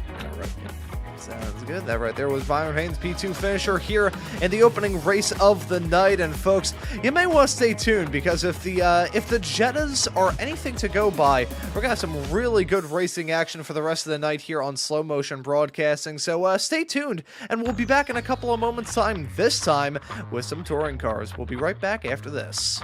Sounds good. That right there was Byron Haynes, P2 finisher here in the opening race of the night. And folks, you may want to stay tuned, because if the Jettas are anything to go by, we're gonna have some really good racing action for the rest of the night here on Slow Motion Broadcasting. So stay tuned, and we'll be back in a couple of moments' time. This time with some touring cars. We'll be right back after this.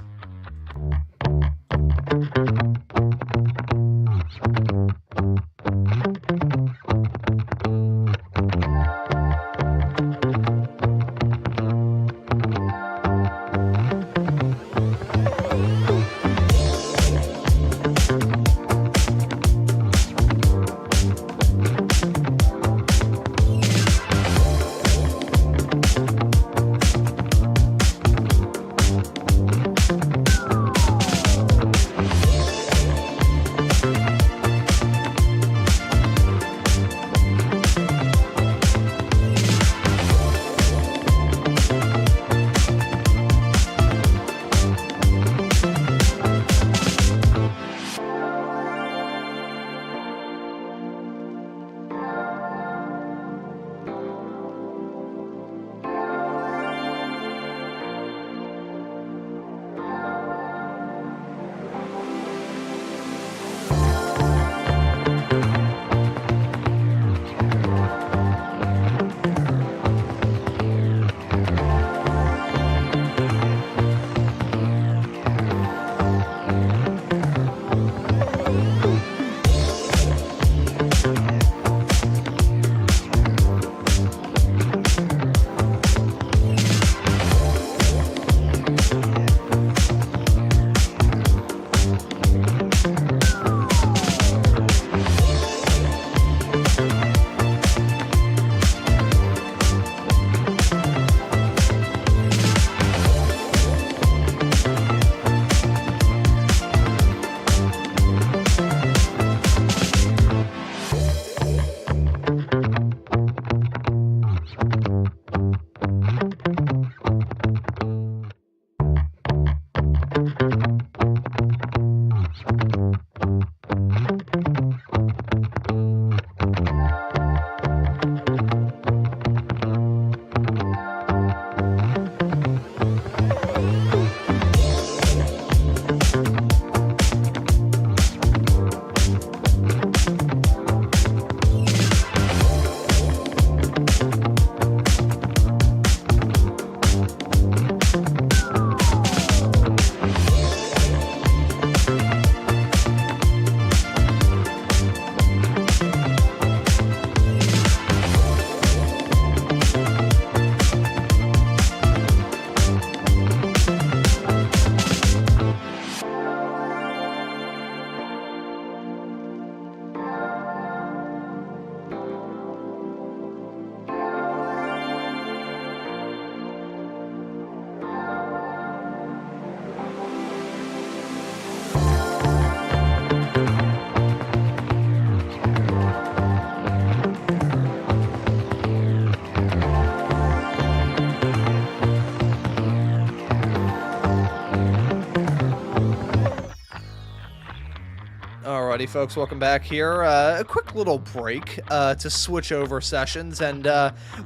Alrighty, folks, welcome back here. A quick little break to switch over sessions, and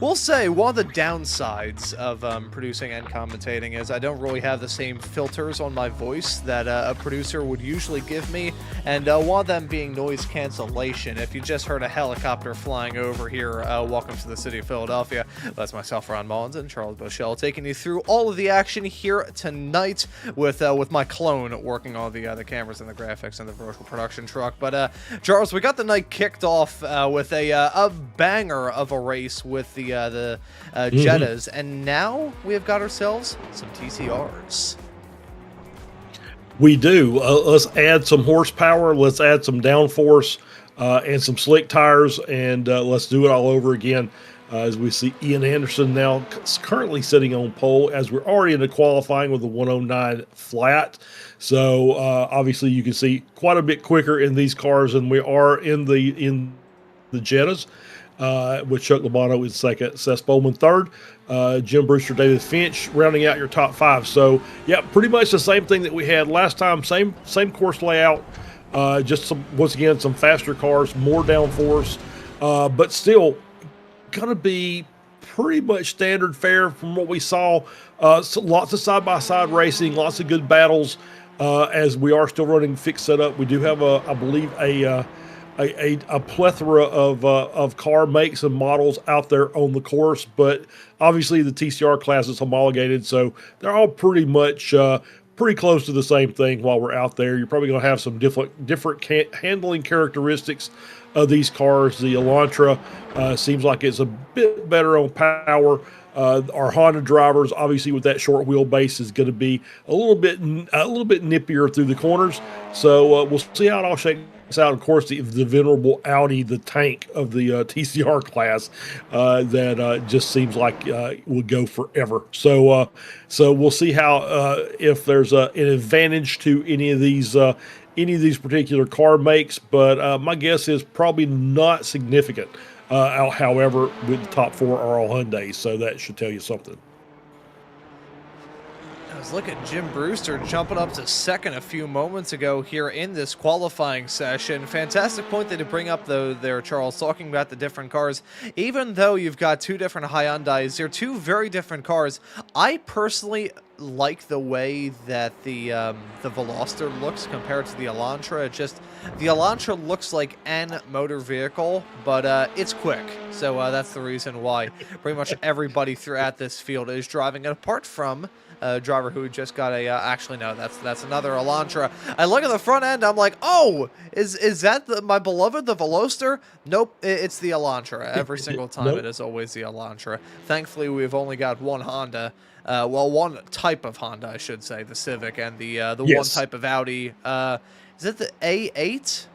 we'll say one of the downsides of producing and commentating is I don't really have the same filters on my voice that a producer would usually give me, and one of them being noise cancellation. If you just heard a helicopter flying over here, welcome to the city of Philadelphia. That's myself, Ron Mullins, and Charles Boshell, taking you through all of the action here tonight with my clone working on the cameras and the graphics and the virtual production truck. But Charles, we got the night kicked off with a banger of a race with the Jettas, and now we have got ourselves some TCRs. We do. Let's add some horsepower. Let's add some downforce and some slick tires, and let's do it all over again. As we see Ian Anderson now currently sitting on pole, as we're already in the qualifying with the 109 flat. So obviously you can see quite a bit quicker in these cars than we are in the Jettas, with Chuck Labano in second, Seth Bowman third, Jim Brewster, David Finch rounding out your top five. So yeah, pretty much the same thing that we had last time. Same course layout, just once again some faster cars, more downforce, but still gonna be pretty much standard fare from what we saw. So lots of side-by-side racing, lots of good battles, as we are still running fixed setup. We do have I believe a plethora of car makes and models out there on the course, but obviously the TCR class is homologated, so they're all pretty much pretty close to the same thing while we're out there. You're probably going to have some different handling characteristics of these cars. The Elantra seems like it's a bit better on power. Our Honda drivers, obviously with that short wheelbase, is going to be a little bit nippier through the corners. So we'll see how it all shakes out. Of course, the venerable Audi, the tank of the TCR class, that just seems like would go forever. So we'll see how if there's an advantage to any of these particular car makes, but my guess is probably not significant. However, with the top four are all Hyundais, so that should tell you something. I was looking at Jim Brewster jumping up to second a few moments ago here in this qualifying session. Fantastic point that you bring up, though, there, Charles, talking about the different cars. Even though you've got two different Hyundais, they're two very different cars. I personally like the way that the Veloster looks compared to the Elantra. The Elantra looks like an motor vehicle, but it's quick. So that's the reason why pretty much everybody throughout this field is driving it, apart from driver who just got a actually no, that's another Elantra. I look at the front end, I'm like, oh, is that my beloved the Veloster? Nope, it's the Elantra. Every single time. Nope. It is always the Elantra. Thankfully, we've only got one Honda, well, one type of Honda, I should say, the Civic, and the yes, one type of Audi. Is it the A8?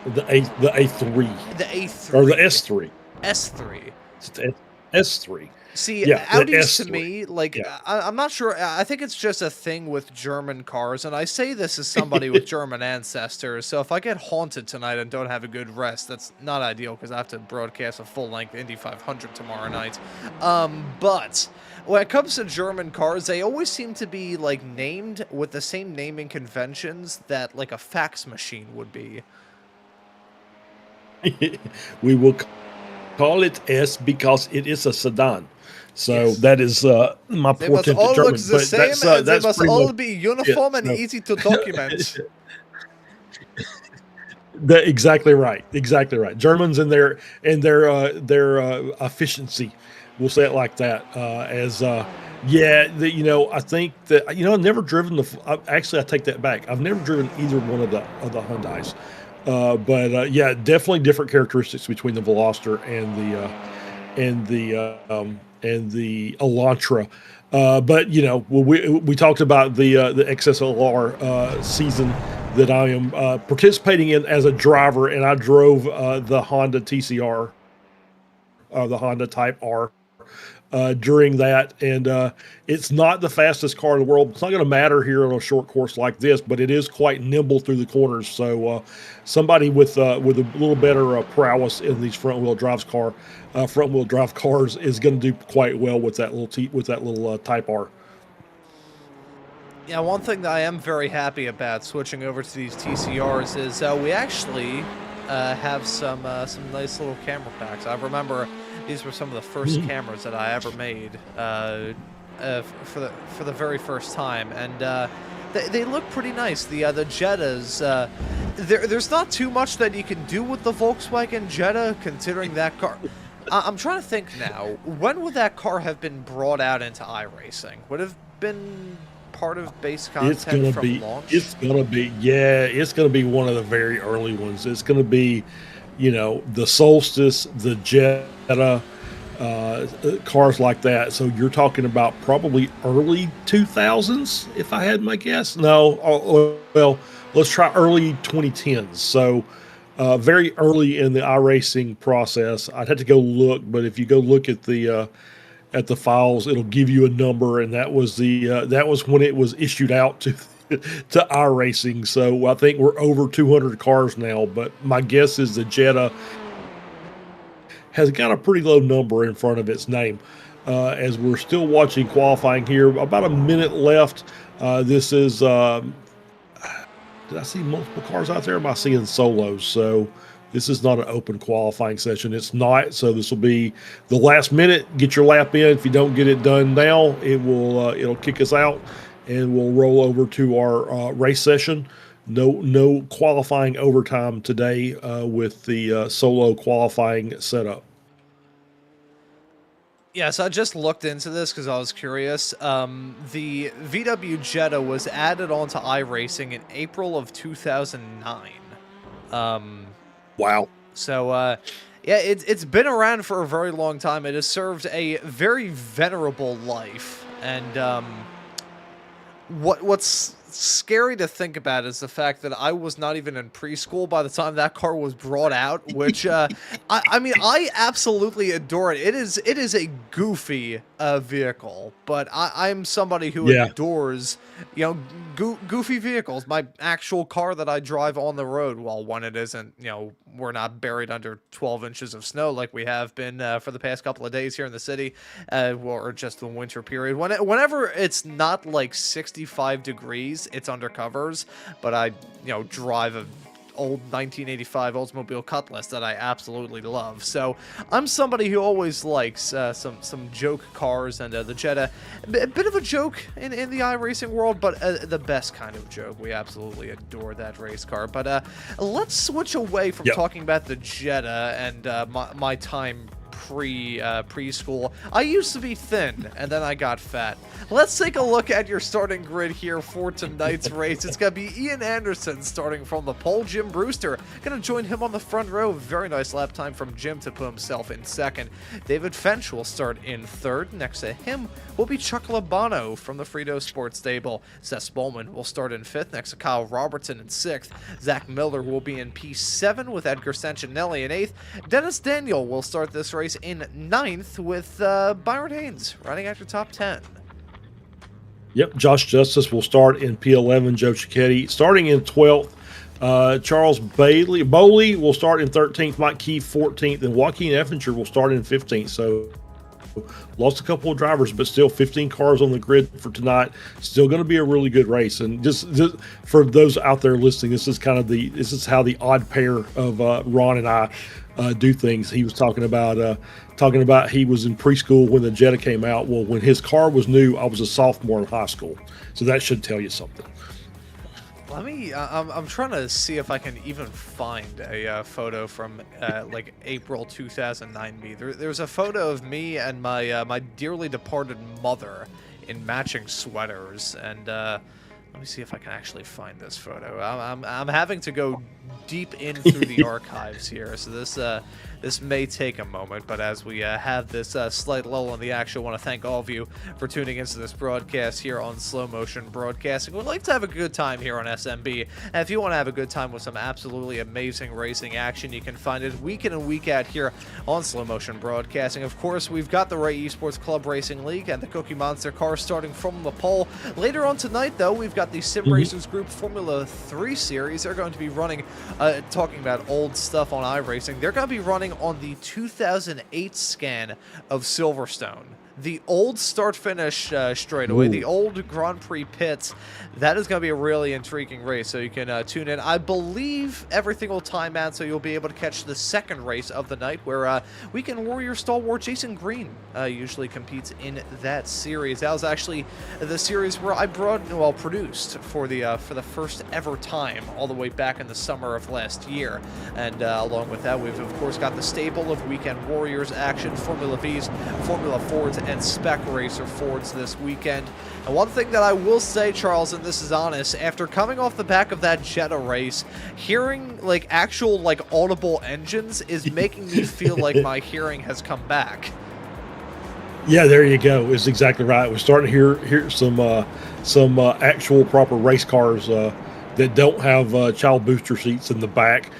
The A3. The A3 or the S3. S3. It's the S3. See, yeah, Audis to me, like, yeah. I'm not sure. I think it's just a thing with German cars, and I say this as somebody with German ancestors, so if I get haunted tonight and don't have a good rest, that's not ideal, because I have to broadcast a full-length Indy 500 tomorrow night. But when it comes to German cars, they always seem to be, like, named with the same naming conventions that, like, a fax machine would be. We will call it S because it is a sedan. So yes, that is my they poor must all German, look the same, and they must all be uniform and no. easy to document. Exactly right. Exactly right. Germans and their efficiency. We'll say it like that. I think that I've never driven actually I take that back. I've never driven either one of the Hyundais. But definitely different characteristics between the Veloster and the Elantra. But we talked about the XSLR season that I am participating in as a driver, and I drove the Honda TCR, the Honda Type R. During that, and it's not the fastest car in the world. It's not going to matter here on a short course like this, but it is quite nimble through the corners. So somebody with a little better prowess in these front wheel drive cars is going to do quite well with that little Type R. Yeah, one thing that I am very happy about switching over to these TCRs is we actually have some nice little camera packs. I remember these were some of the first cameras that I ever made for the very first time, and they look pretty nice. The Jettas, there's not too much that you can do with the Volkswagen Jetta, considering that car. I'm trying to think now. When would that car have been brought out into iRacing? Would have been part of base content from launch? It's gonna be one of the very early ones. It's gonna be, the Solstice, the Jetta, cars like that. So you're talking about probably early 2000s, if I had my guess. No, well, let's try early 2010s. So very early in the iRacing process. I'd have to go look, but if you go look at the files, it'll give you a number, and that was when it was issued out to iRacing. So I think we're over 200 cars now, but my guess is the Jetta has got a pretty low number in front of its name. As we're still watching qualifying here, about a minute left. This is, did I see multiple cars out there? Am I seeing solos? So this is not an open qualifying session. It's not. So this will be the last minute. Get your lap in. If you don't get it done now, it'll kick us out, and we'll roll over to our race session. No qualifying overtime today with the solo qualifying setup. Yes, I just looked into this because I was curious. The VW Jetta was added onto iRacing in April of 2009. Wow. So, yeah, it's been around for a very long time. It has served a very venerable life. And what's scary to think about is the fact that I was not even in preschool by the time that car was brought out, which I mean, I absolutely adore it. It is a goofy vehicle, but I'm somebody who adores, goofy vehicles. My actual car that I drive on the road, well, when it isn't, we're not buried under 12 inches of snow like we have been for the past couple of days here in the city, or just the winter period. Whenever it's not like 65 degrees, it's under covers, but I, drive a old 1985 Oldsmobile Cutlass that I absolutely love. So I'm somebody who always likes some joke cars, and the Jetta, a bit of a joke in the iRacing world, but the best kind of joke. We absolutely adore that race car. But let's switch away from talking about the Jetta and my time preschool. I used to be thin, and then I got fat. Let's take a look at your starting grid here for tonight's race. It's going to be Ian Anderson starting from the pole. Jim Brewster going to join him on the front row. Very nice lap time from Jim to put himself in second. David Fench will start in third. Next to him will be Chuck Labano from the Frito Sports stable. Seth Bowman will start in fifth. Next to Kyle Robertson in sixth. Zach Miller will be in P7 with Edgar Sancinelli in eighth. Dennis Daniel will start this race in ninth with Byron Haynes running after top 10. Yep, Josh Justice will start in P11. Joe Cicchetti starting in 12th. Charles Bowley will start in 13th. Mike Keefe 14th, and Joaquin Effinger will start in 15th. So lost a couple of drivers, but still 15 cars on the grid for tonight. Still going to be a really good race. And just for those out there listening, this is how the odd pair of Ron and I do things. He was talking about he was in preschool when the Jetta came out. Well, when his car was new, I was a sophomore in high school. So that should tell you something. Let me, I'm trying to see if I can even find a photo from like April 2009 me. There's a photo of me and my dearly departed mother in matching sweaters, and let me see if I can actually find this photo. I'm having to go deep in through the archives here, so this may take a moment, but as we have this slight lull in the action, I want to thank all of you for tuning into this broadcast here on Slow Motion Broadcasting. We'd like to have a good time here on SMB, and if you want to have a good time with some absolutely amazing racing action, you can find it week in and week out here on Slow Motion Broadcasting. Of course, we've got the Ray Esports Club Racing League and the Cookie Monster car starting from the pole. Later on tonight, though, we've got the Sim Racers Group Formula 3 Series. They're going to be running, talking about old stuff on iRacing, they're going to be running on the 2008 scan of Silverstone. the old start-finish straightaway, the old Grand Prix pits. That is going to be a really intriguing race, so you can tune in. I believe everything will time out, so you'll be able to catch the second race of the night, where Weekend Warrior stalwart Jason Green usually competes in that series. That was actually the series where I produced for the first ever time, all the way back in the summer of last year. And along with that, we've of course got the stable of Weekend Warriors action, Formula V's, Formula Fords, and Spec Racer Fords this weekend. And one thing that I will say, Charles, and this is honest, after coming off the back of that Jetta race, hearing like actual like audible engines is making me feel like my hearing has come back. Yeah, there you go. It's exactly right. We're starting to hear some actual proper race cars that don't have child booster seats in the back.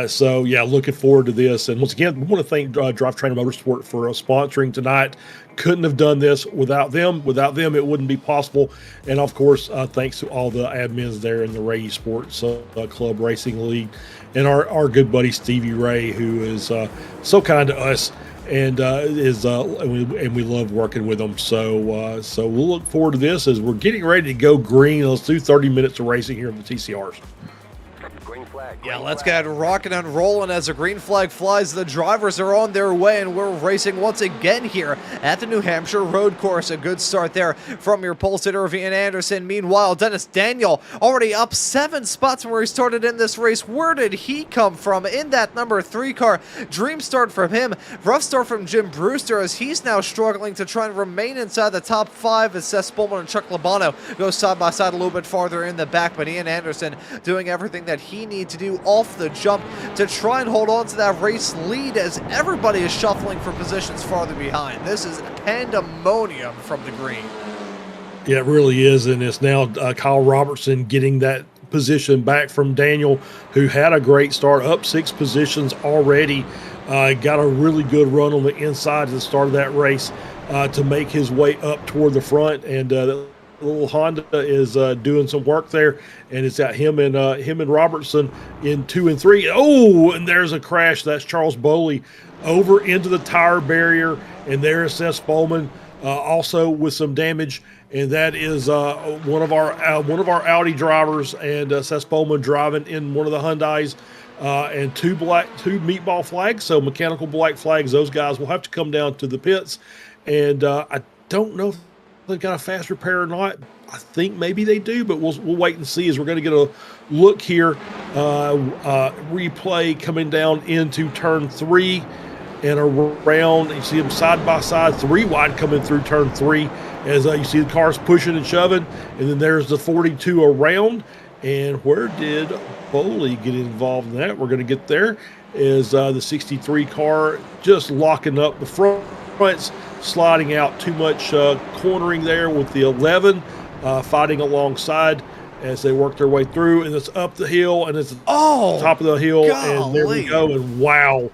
So yeah, looking forward to this. And once again, we want to thank Drivetrain Motorsport for sponsoring tonight. Couldn't have done this without them. Without them, it wouldn't be possible. And of course, thanks to all the admins there in the Ray Esports Club Racing League, and our good buddy Stevie Ray, who is so kind to us, and we love working with them. So we'll look forward to this as we're getting ready to go green. Let's do 30 minutes of racing here in the TCRs. Yeah, let's get rocking and rolling as a green flag flies. The drivers are on their way, and we're racing once again here at the New Hampshire road course. A good start there from your pole sitter, Ian Anderson. Meanwhile, Dennis Daniel already up 7 spots from where he started in this race. Where did he come from in that number 3 car? Dream start from him. Rough start from Jim Brewster, as he's now struggling to try and remain inside the top 5 as Seth Spolman and Chuck Labano go side by side a little bit farther in the back. But Ian Anderson doing everything that he needs to do off the jump to try and hold on to that race lead, as everybody is shuffling for positions farther behind. This is pandemonium from the green. Yeah, it really is, and it's now Kyle Robertson getting that position back from Daniel, who had a great start, up 6 positions already. Got a really good run on the inside at the start of that race to make his way up toward the front, and little Honda is doing some work there, and it's got him and Robertson in 2 and 3. Oh, and there's a crash. That's Charles Bowley over into the tire barrier, and there's Seth Spolman also with some damage, and that is one of our Audi drivers, and Seth Spolman driving in one of the Hyundais, and two meatball flags, so mechanical black flags. Those guys will have to come down to the pits, and I don't know if they've got a fast repair or not. I think maybe they do, but we'll wait and see, as we're going to get a look here. Replay coming down into turn 3 and around. You see them side by side, 3 wide coming through turn 3, as you see the cars pushing and shoving, and then there's the 42 around. And where did Bowley get involved in that? We're going to get there. Is the 63 car just locking up the fronts, sliding out too much cornering there with the 11 fighting alongside as they work their way through, and it's up the hill, and it's top of the hill, golly. And there we go, and wow,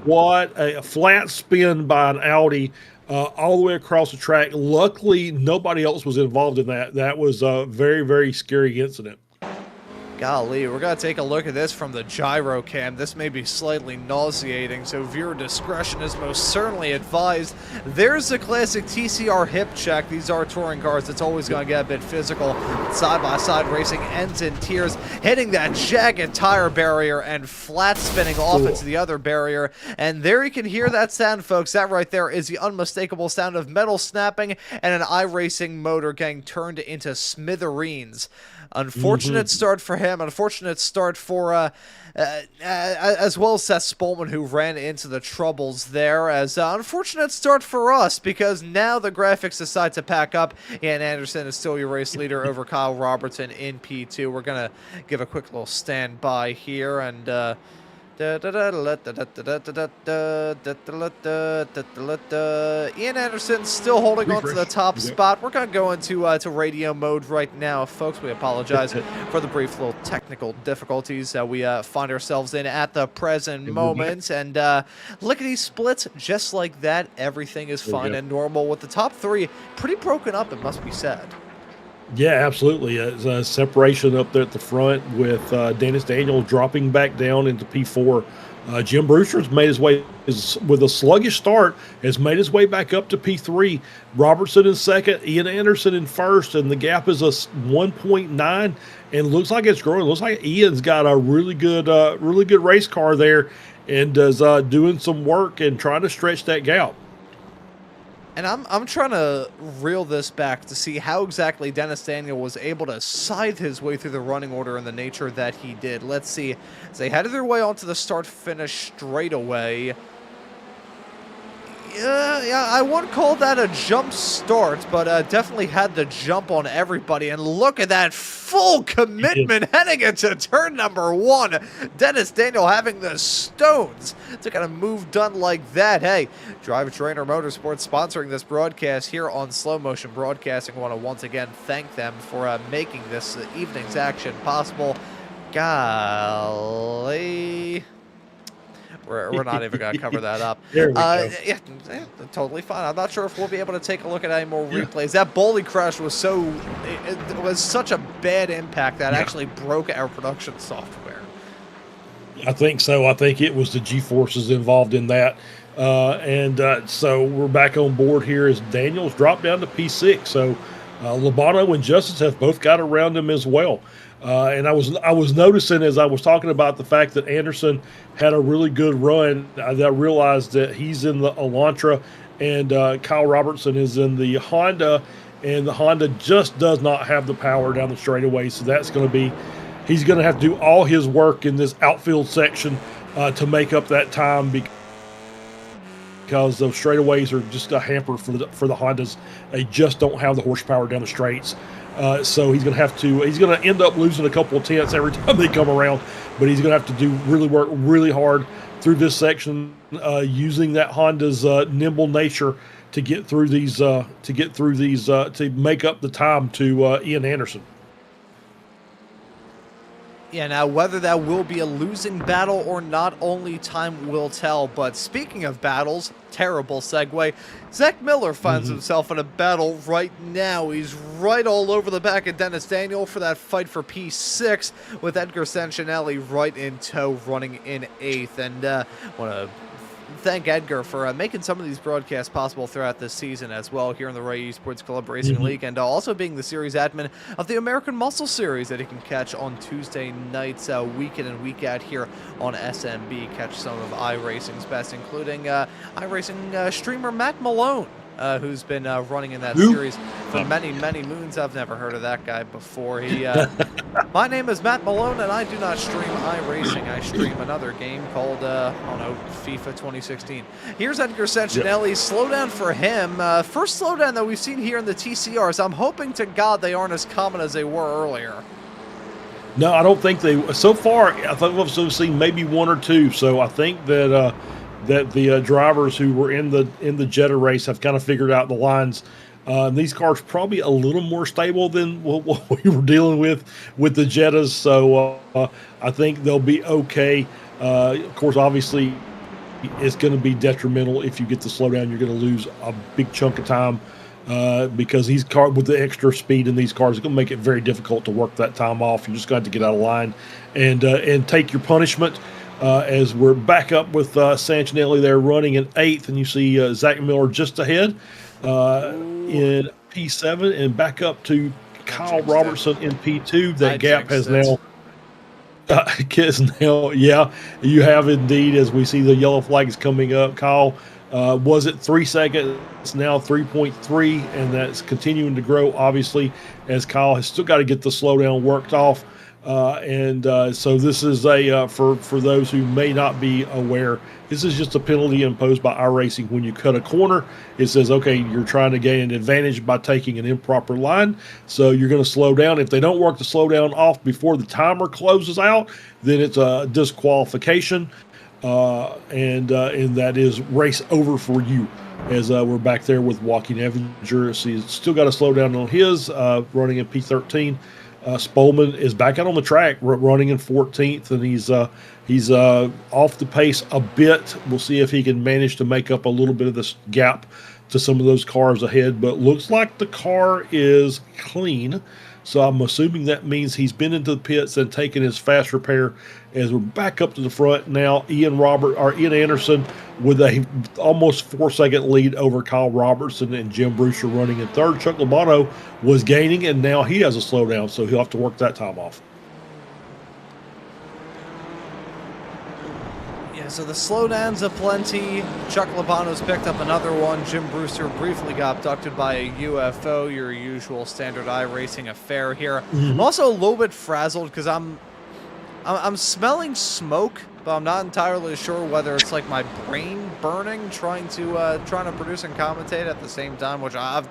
what a flat spin by an Audi all the way across the track. Luckily, nobody else was involved in that. That was a very, very scary incident. Golly, we're going to take a look at this from the gyro cam. This may be slightly nauseating, so viewer discretion is most certainly advised. There's the classic TCR hip check. These are touring cars. It's always going to get a bit physical. Side-by-side racing ends in tears, hitting that jagged tire barrier and flat spinning off into the other barrier. And there you can hear that sound, folks. That right there is the unmistakable sound of metal snapping and an iRacing motor getting turned into smithereens. Unfortunate start for him. Unfortunate start for as well as Seth Spolman, who ran into the troubles there. As unfortunate start for us, because now the graphics decide to pack up. Ian Anderson is still your race leader over Kyle Robertson in P2. We're gonna give a quick little standby here, and Ian Anderson still holding on to the top spot. We're going to go into to radio mode right now, folks. We apologize for the brief little technical difficulties that we find ourselves in at the present moment. And lickety splits, just like that, everything is fine and normal with the top 3 pretty broken up, it must be said. Yeah, absolutely. A separation up there at the front with Dennis Daniel dropping back down into P4 Jim Brewster's made his way with a sluggish start, has made his way back up to P3. Robertson in second, Ian Anderson in first, and the gap is a 1.9, and looks like it's growing. Looks like Ian's got a really good race car there, and is doing some work and trying to stretch that gap. And I'm trying to reel this back to see how exactly Dennis Daniel was able to scythe his way through the running order in the nature that he did. Let's see. As they headed their way onto the start-finish straightaway. Yeah, I wouldn't call that a jump start, but definitely had the jump on everybody. And look at that full commitment heading into turn number 1. Dennis Daniel having the stones to kind of move done like that. Hey, Drive Trainer Motorsports sponsoring this broadcast here on Slow Motion Broadcasting. I want to once again thank them for making this evening's action possible. Golly. We're not even going to cover that up. There we go. Yeah, totally fine. I'm not sure if we'll be able to take a look at any more replays. That Boley crash was it was such a bad impact that actually broke our production software. I think so. I think it was the G-forces involved in that. So we're back on board here as Daniels dropped down to P6. So Labano and Justice have both got around him as well. And I was noticing as I was talking about the fact that Anderson had a really good run, I realized that he's in the Elantra and Kyle Robertson is in the Honda, and the Honda just does not have the power down the straightaway. So that's going to be, he's going to have to do all his work in this outfield section to make up that time because those straightaways are just a hamper for the Hondas. They just don't have the horsepower down the straights. So he's going to end up losing a couple of tenths every time they come around, but he's going to have to work really hard through this section, using that Honda's nimble nature to get through these, to make up the time to Ian Anderson. Yeah, now whether that will be a losing battle or not, only time will tell. But speaking of battles, terrible segue, Zach Miller finds himself in a battle right now. He's right all over the back of Dennis Daniel for that fight for P6, with Edgar Sancinelli right in tow, running in 8th. And want to thank Edgar for making some of these broadcasts possible throughout this season as well here in the Ray Esports Club Racing League, and also being the series admin of the American Muscle Series that you can catch on Tuesday nights, week in and week out here on SMB. Catch some of iRacing's best, including iRacing streamer Matt Malone, who's been running in that series for many, many moons. I've never heard of that guy before. My name is Matt Malone, and I do not stream iRacing. I stream another game called, FIFA 2016. Here's Edgar Sancinelli. Slowdown for him. First slowdown that we've seen here in the TCRs. I'm hoping to God they aren't as common as they were earlier. No, I don't think they. So far, I think we've seen maybe one or two. So I think that the drivers who were in the Jetta race have kind of figured out the lines. These cars probably a little more stable than what we were dealing with the Jettas, so I think they'll be okay. Of course, obviously, it's going to be detrimental if you get the slowdown. You're going to lose a big chunk of time because these cars, with the extra speed in these cars, it's going to make it very difficult to work that time off. You're just going to have to get out of line and take your punishment. As we're back up with Sancinelli there running in 8th, and you see Zach Miller just ahead in P7, and back up to Kyle Robertson in P2. That gap has now, you have indeed, as we see the yellow flags coming up. Kyle was at 3 seconds, now 3.3, and that's continuing to grow, obviously, as Kyle has still got to get the slowdown worked off. So this is for those who may not be aware, this is just a penalty imposed by iRacing when you cut a corner. It says, okay, you're trying to gain an advantage by taking an improper line, so you're going to slow down. If they don't work the slowdown off before the timer closes out, then it's a disqualification, and that is race over for you. As we're back there with Joaquin Evinger, so he's still got to slow down on his, running in P13. Spolman is back out on the track, running in 14th, and he's off the pace a bit. We'll see if he can manage to make up a little bit of this gap to some of those cars ahead, but looks like the car is clean. So I'm assuming that means he's been into the pits and taken his fast repair. As we're back up to the front now, Ian Anderson with a almost 4-second lead over Kyle Robertson and Jim Brewster running in third. Chuck Labano was gaining, and now he has a slowdown, so he'll have to work that time off. So the slowdowns aplenty. Chuck Labano's picked up another one. Jim Brewster briefly got abducted by a UFO, your usual standard iRacing affair here. I'm also a little bit frazzled because I'm smelling smoke, but I'm not entirely sure whether it's like my brain burning trying to produce and commentate at the same time, which I've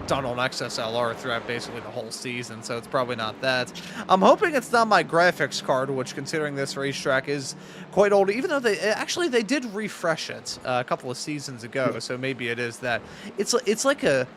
done on XSLR throughout basically the whole season, so it's probably not that. I'm hoping it's not my graphics card, which, considering this racetrack is quite old, even though they did refresh it a couple of seasons ago, so maybe it is that. It's like a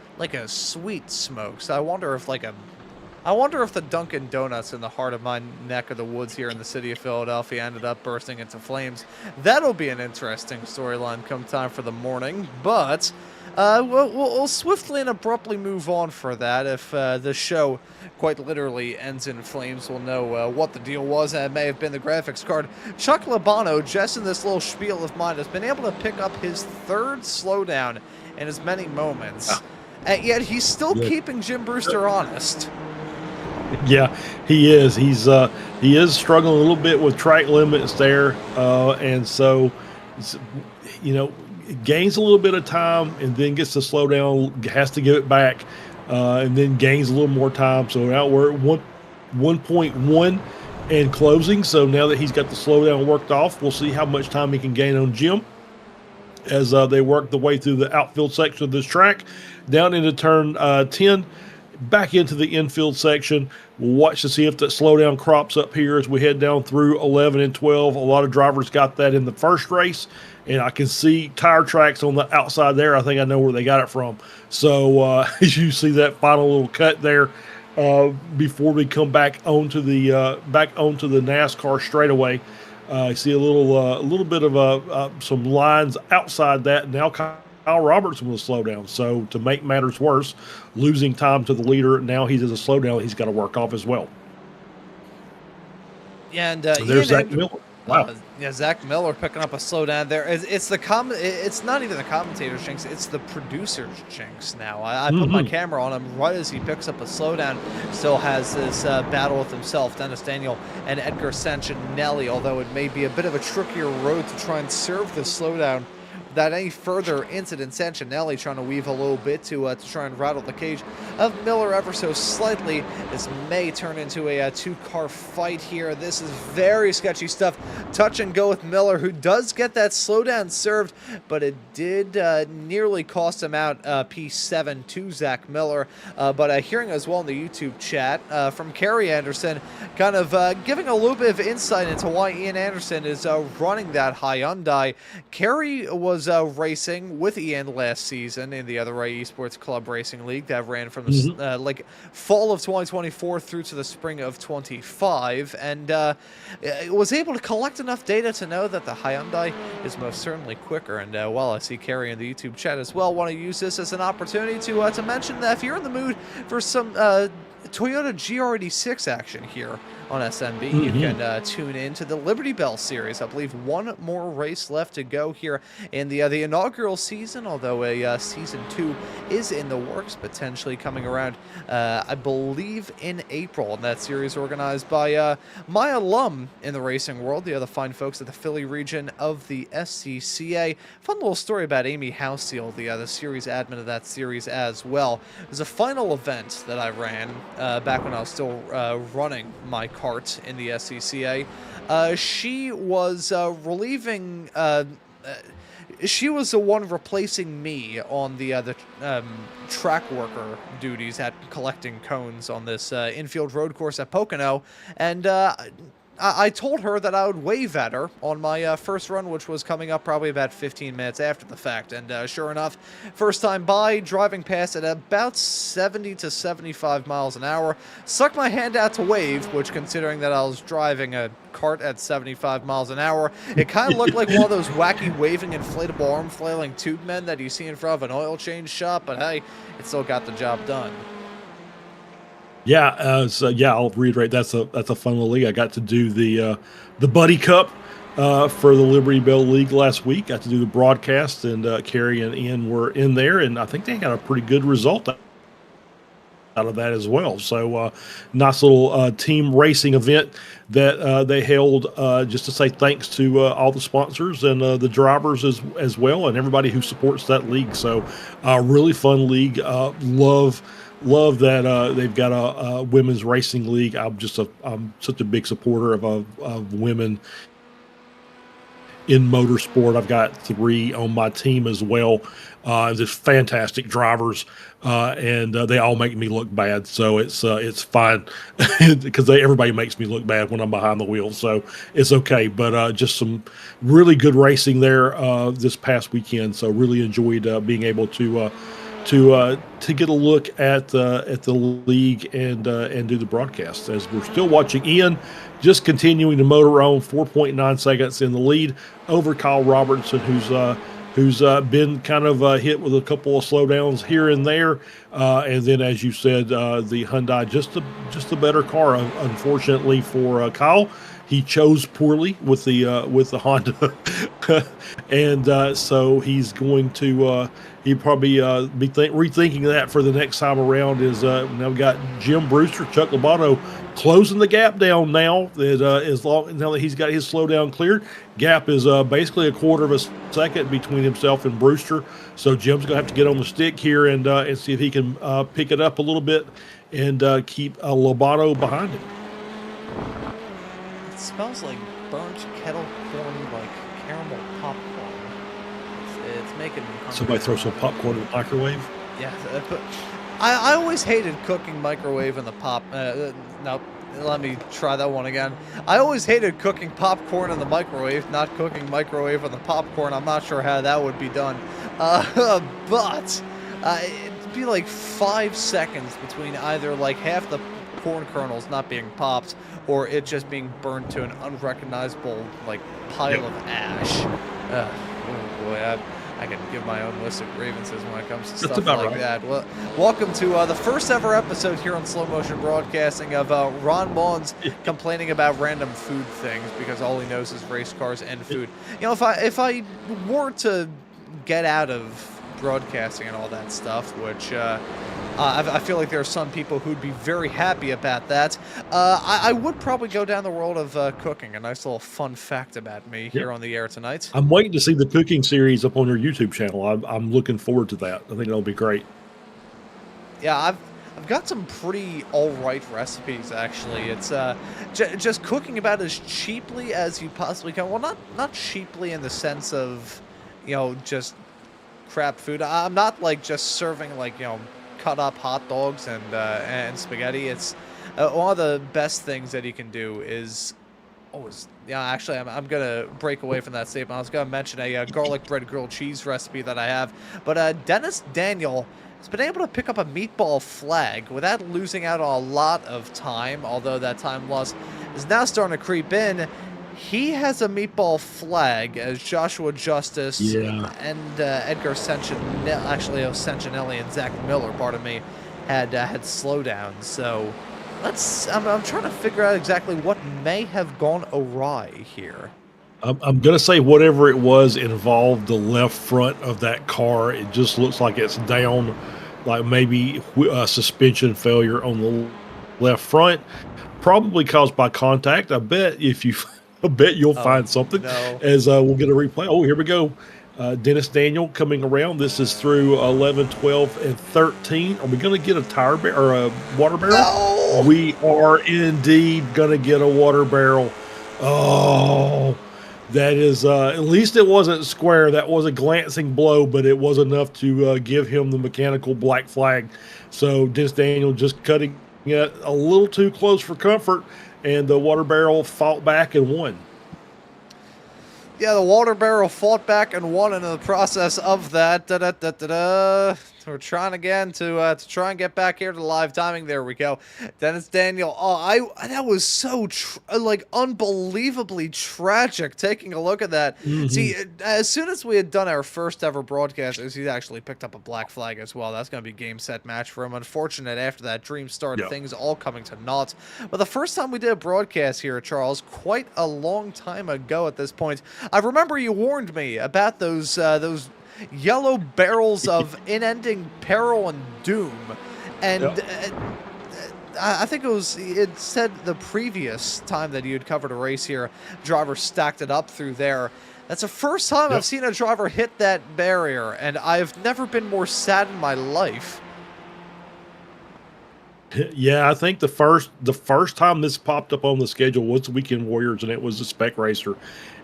sweet smoke. So I wonder if the Dunkin' Donuts in the heart of my neck of the woods here in the city of Philadelphia ended up bursting into flames. That'll be an interesting storyline come time for the morning, but we'll swiftly and abruptly move on for that. If the show quite literally ends in flames, we'll know what the deal was, and it may have been the graphics card. Chuck Labano, just in this little spiel of mine, has been able to pick up his third slowdown in as many moments, and yet he's still keeping Jim Brewster honest. Yeah, he is. He is struggling a little bit with track limits there, and so gains a little bit of time and then gets to slow down, has to give it back, and then gains a little more time. So now we're at 1.1 and closing. So now that he's got the slowdown worked off, we'll see how much time he can gain on Jim as they work the way through the outfield section of this track, down into turn 10. Back into the infield section. We'll watch to see if that slowdown crops up here as we head down through 11 and 12. A lot of drivers got that in the first race, and I can see tire tracks on the outside there. I think I know where they got it from. So as you see that final little cut there, before we come back onto the NASCAR straightaway, I see a little bit of some lines outside that. Now Kyle Robertson will slow down. So to make matters worse, losing time to the leader, now he's at a slowdown he's got to work off as well. Yeah, and there's Zach Miller. Wow. Zach Miller picking up a slowdown there. It's not even the commentator's jinx, it's the producer's jinx now. I put my camera on him right as he picks up a slowdown. Still has this battle with himself, Dennis Daniel and Edgar Sancinelli, although it may be a bit of a trickier road to try and serve the slowdown without any further incident. Sancinelli trying to weave a little bit to try and rattle the cage of Miller ever so slightly. This may turn into a two-car fight here. This is very sketchy stuff. Touch and go with Miller, who does get that slowdown served, but it did nearly cost him out P7 to Zach Miller. But hearing as well in the YouTube chat from Kerry Anderson, kind of giving a little bit of insight into why Ian Anderson is running that Hyundai. Kerry was racing with Ian last season in the Other Right Esports Club Racing League that ran from the fall of 2024 through to the spring of 25, and was able to collect enough data to know that the Hyundai is most certainly quicker. And while I see Kerry in the YouTube chat as well, want to use this as an opportunity to mention that if you're in the mood for some Toyota GR86 action here on SMB, you can tune in to the Liberty Bell Series. I believe one more race left to go here in the inaugural season, although a Season 2 is in the works, potentially coming around, I believe, in April. And that series organized by my alum in the racing world, the other fine folks at the Philly region of the SCCA. Fun little story about Amy Housefield, the series admin of that series as well. It was a final event that I ran back when I was still running my kart in the SCCA. She was relieving. She was the one replacing me on the track worker duties at collecting cones on this infield road course at Pocono, and I told her that I would wave at her on my first run, which was coming up probably about 15 minutes after the fact. And sure enough, first time by, driving past at about 70 to 75 miles an hour, stuck my hand out to wave, which, considering that I was driving a kart at 75 miles an hour, it kind of looked like one of those wacky waving inflatable arm flailing tube men that you see in front of an oil change shop, but hey, it still got the job done. Yeah, I'll reiterate. That's a fun little league. I got to do the Buddy Cup for the Liberty Bell League last week. Got to do the broadcast, and Carrie and Ian were in there, and I think they got a pretty good result out of that as well. So nice little team racing event that they held, just to say thanks to all the sponsors and the drivers as well, and everybody who supports that league. So really fun league. Love that they've got a women's racing league. I'm such a big supporter of women in motorsport. I've got 3 on my team as well. Just fantastic drivers, and they all make me look bad. So it's fine because everybody makes me look bad when I'm behind the wheel. So it's okay. But just some really good racing there this past weekend. So really enjoyed being able to get a look at the league and do the broadcast, as we're still watching Ian just continuing to motor on 4.9 seconds in the lead over Kyle Robertson, who's been kind of hit with a couple of slowdowns here and there, and then, as you said, the Hyundai just a better car. Unfortunately for Kyle, he chose poorly with the Honda, and so he's going to he'd probably be rethinking that for the next time around. Is now we got Jim Brewster, Chuck Lobato closing the gap down now. That now that he's got his slowdown cleared, gap is basically a quarter of a second between himself and Brewster. So Jim's gonna have to get on the stick here and see if he can pick it up a little bit and keep Lobato behind him. It smells like burnt kettle corn, like caramel popcorn. It's making me hungry. Somebody throw some popcorn in the microwave. Yeah, but I always hated cooking microwave in the pop. No, let me try that one again. I always hated cooking popcorn in the microwave, not cooking microwave in the popcorn. I'm not sure how that would be done. But it'd be like 5 seconds between either like half the corn kernels not being popped or it just being burned to an unrecognizable like pile of ash. Oh boy, I can give my own list of grievances when it comes to stuff like that. Well, welcome to the first ever episode here on Slow Motion Broadcasting of Ron Mons complaining about random food things because all he knows is race cars and food. You know, if I were to get out of broadcasting and all that stuff, which I feel like there are some people who'd be very happy about that. I would probably go down the world of cooking. A nice little fun fact about me here on the air tonight. I'm waiting to see the cooking series up on your YouTube channel. I'm looking forward to that. I think it'll be great. Yeah, I've got some pretty all-right recipes, actually. It's just cooking about as cheaply as you possibly can. Well, not cheaply in the sense of, just crap food. I'm not, like, just serving, like, cut up hot dogs and spaghetti. It's one of the best things that you can do is always. Yeah, actually, I'm gonna break away from that statement. I was gonna mention a garlic bread grilled cheese recipe that I have, but Dennis Daniel has been able to pick up a meatball flag without losing out on a lot of time. Although that time loss is now starting to creep in. He has a meatball flag as Joshua Justice and Edgar Sentinelli and Zach Miller, had slowdowns. So I'm trying to figure out exactly what may have gone awry here. I'm going to say whatever it was involved the left front of that car. It just looks like it's down, like maybe suspension failure on the left front, probably caused by contact. I bet you'll find something as we'll get a replay. Oh, here we go. Dennis Daniel coming around. This is through 11, 12, and 13. Are we going to get a tire or a water barrel? No! We are indeed going to get a water barrel. Oh, that is, at least it wasn't square. That was a glancing blow, but it was enough to give him the mechanical black flag. So Dennis Daniel just cutting it a little too close for comfort. And the water barrel fought back and won. Yeah, the water barrel fought back and won, and in the process of that, we're trying again to try and get back here to live timing. There we go. Dennis Daniel. Oh, that was so unbelievably tragic. Taking a look at that. Mm-hmm. See, as soon as we had done our first ever broadcast, he actually picked up a black flag as well. That's going to be game, set, match for him. Unfortunate after that dream start, things all coming to naught. But the first time we did a broadcast here, Charles, quite a long time ago at this point. I remember you warned me about those yellow barrels of unending peril and doom, and I think it said the previous time that you had covered a race here, driver stacked it up through there. That's the first time I've seen a driver hit that barrier, and I've never been more sad in my life. Yeah, I think the first time this popped up on the schedule was the Weekend Warriors, and it was the spec racer,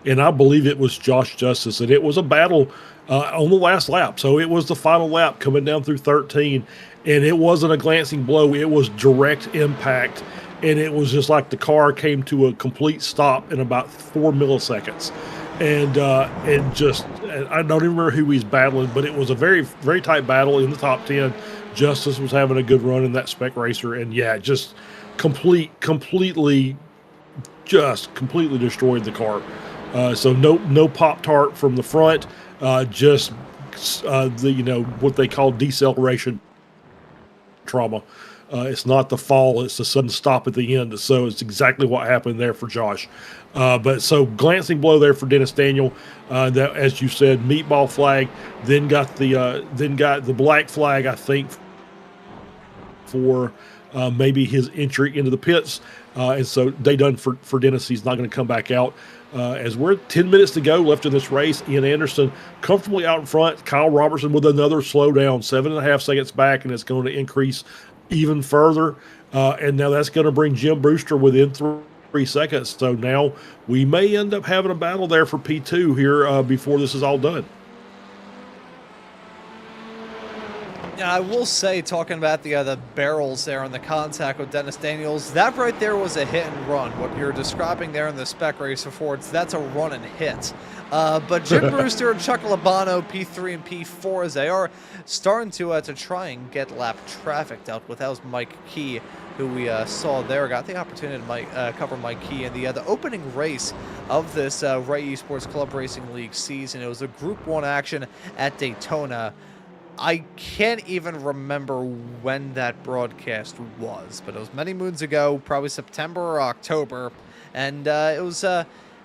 and I believe it was Josh Justice, and it was a battle on the last lap. So it was the final lap coming down through 13, and it wasn't a glancing blow; it was direct impact, and it was just like the car came to a complete stop in about 4 milliseconds, and I don't even remember who he's battling, but it was a very, very tight battle in the top 10. Justice was having a good run in that spec racer, and just completely destroyed the car. So no Pop-Tart from the front, just what they call deceleration trauma. It's not the fall, it's the sudden stop at the end. So it's exactly what happened there for Josh. But so glancing blow there for Dennis Daniel. That, as you said, meatball flag, then got the black flag, I think, for maybe his entry into the pits. And so they done for Dennis. He's not going to come back out. As we're 10 minutes to go left in this race, Ian Anderson comfortably out in front. Kyle Robertson with another slowdown, 7.5 seconds back, and it's going to increase even further. And now that's going to bring Jim Brewster within 3 seconds. So now we may end up having a battle there for P2 here before this is all done. I will say, talking about the barrels there on the contact with Dennis Daniels, that right there was a hit and run. What you're describing there in the spec race for that's a run and hit. But Jim Brewster and Chuck Labano, P3 and P4, as they are starting to try and get lap traffic dealt with. That was Mike Key, who we saw there. Got the opportunity to cover Mike Key in the opening race of this Ray Esports Club Racing League season. It was a Group 1 action at Daytona. I can't even remember when that broadcast was, but it was many moons ago, probably September or October, and it was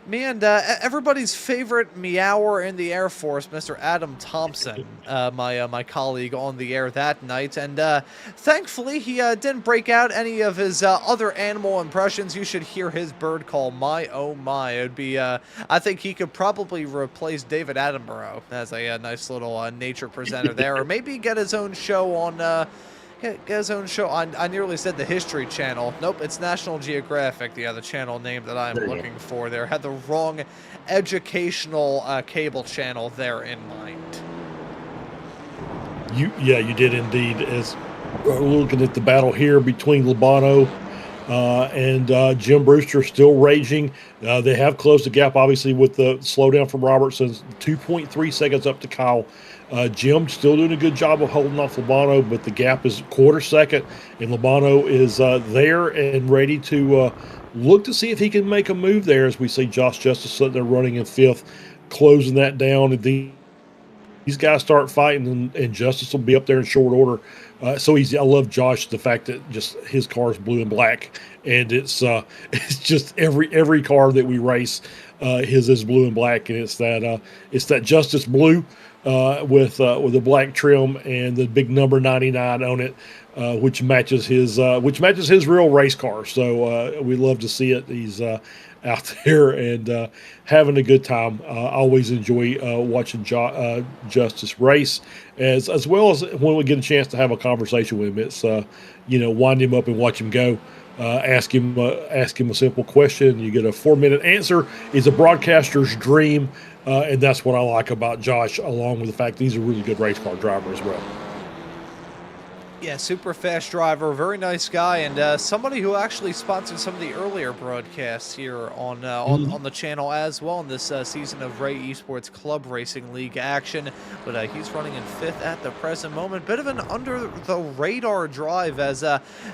me and everybody's favorite meower in the Air Force, Mr. Adam Thompson, my colleague on the air that night, and thankfully he didn't break out any of his other animal impressions. You should hear his bird call, my oh my. It would be, I think he could probably replace David Attenborough as a nice little nature presenter there, or maybe get his own show on... Get his own show on, I nearly said the History Channel. Nope, it's National Geographic, the channel name that I'm looking for there. Had the wrong educational cable channel there in mind. You did indeed. As we're looking at the battle here between Labano and Jim Brewster, still raging. They have closed the gap, obviously, with the slowdown from Robertson, 2.3 seconds up to Kyle. Jim still doing a good job of holding off Labano, but the gap is quarter second, and Labano is there and ready to look to see if he can make a move there, as we see Josh Justice sitting there running in fifth, closing that down. And these guys start fighting, and Justice will be up there in short order. So easy. I love Josh, the fact that just his car is blue and black, and it's just every car that we race, his is blue and black, and it's that Justice blue with a black trim and the big number 99 on it, which matches his real race car. So we love to see it. He's out there and having a good time. Always enjoy watching Justice race, as well as when we get a chance to have a conversation with him. It's wind him up and watch him go. Ask him a simple question. You get a 4-minute answer. It's a broadcaster's dream, and that's what I like about Josh, along with the fact that he's a really good race car driver as well. Yeah, super fast driver, very nice guy, and somebody who actually sponsored some of the earlier broadcasts here on the channel as well in this season of Ray Esports Club Racing League action. But he's running in 5th at the present moment. Bit of an under-the-radar drive as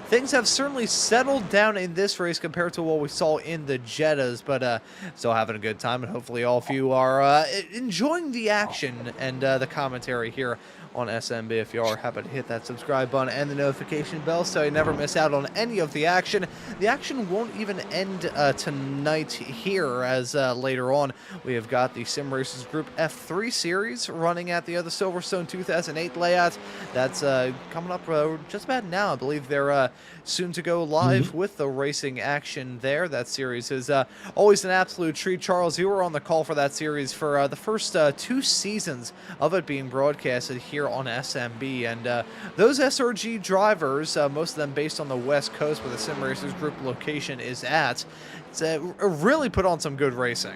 things have certainly settled down in this race compared to what we saw in the Jettas, but still having a good time, and hopefully all of you are enjoying the action and the commentary here on SMB. If you are, happy to hit that subscribe button and the notification bell so you never miss out on any of the action. The action won't even end tonight here, as later on we have got the Sim Racers Group F3 Series running at the other Silverstone 2008 layout. That's coming up just about now. I believe they're soon to go live with the racing action there. That series is always an absolute treat. Charles, you were on the call for that series for the first 2 seasons of it being broadcasted here on SMB, and those SRG drivers, most of them based on the West Coast where the Sim Racers Group location is at, it's really put on some good racing.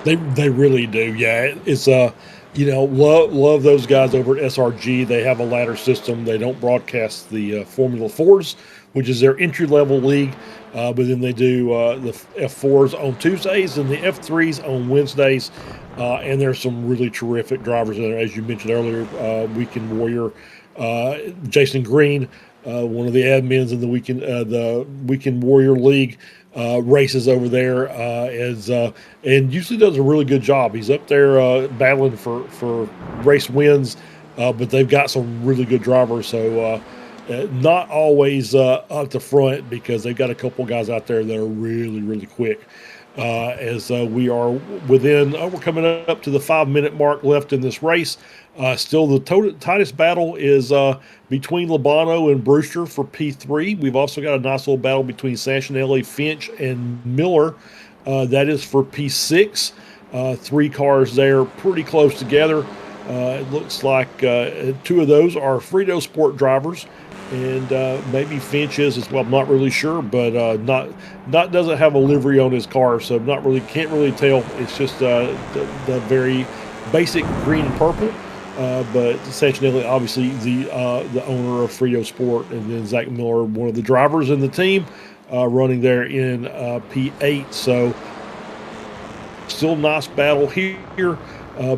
They really do. Yeah, it's love those guys over at SRG. They have a ladder system. They don't broadcast the Formula 4s, which is their entry-level league, but then they do the F4s on Tuesdays and the F3s on Wednesdays, and there's some really terrific drivers in there, as you mentioned earlier. Weekend Warrior, Jason Green, one of the admins in the Weekend Warrior League, races over there, and usually does a really good job. He's up there battling for race wins, but they've got some really good drivers, so not always up the front, because they've got a couple guys out there that are really, really quick. As we are within, we're coming up to the 5-minute mark left in this race. Still, the tightest battle is between Labano and Brewster for P3. We've also got a nice little battle between Santinelli, Finch, and Miller. That is for P6. 3 cars there pretty close together. It looks like 2 of those are Frito Sport drivers, and maybe Finch is as well. I'm not really sure, but not doesn't have a livery on his car, so can't really tell. It's just the very basic green and purple. But Santinelli, obviously the owner of Frito Sport, and then Zach Miller, one of the drivers in the team, running there in P8. So still nice battle here.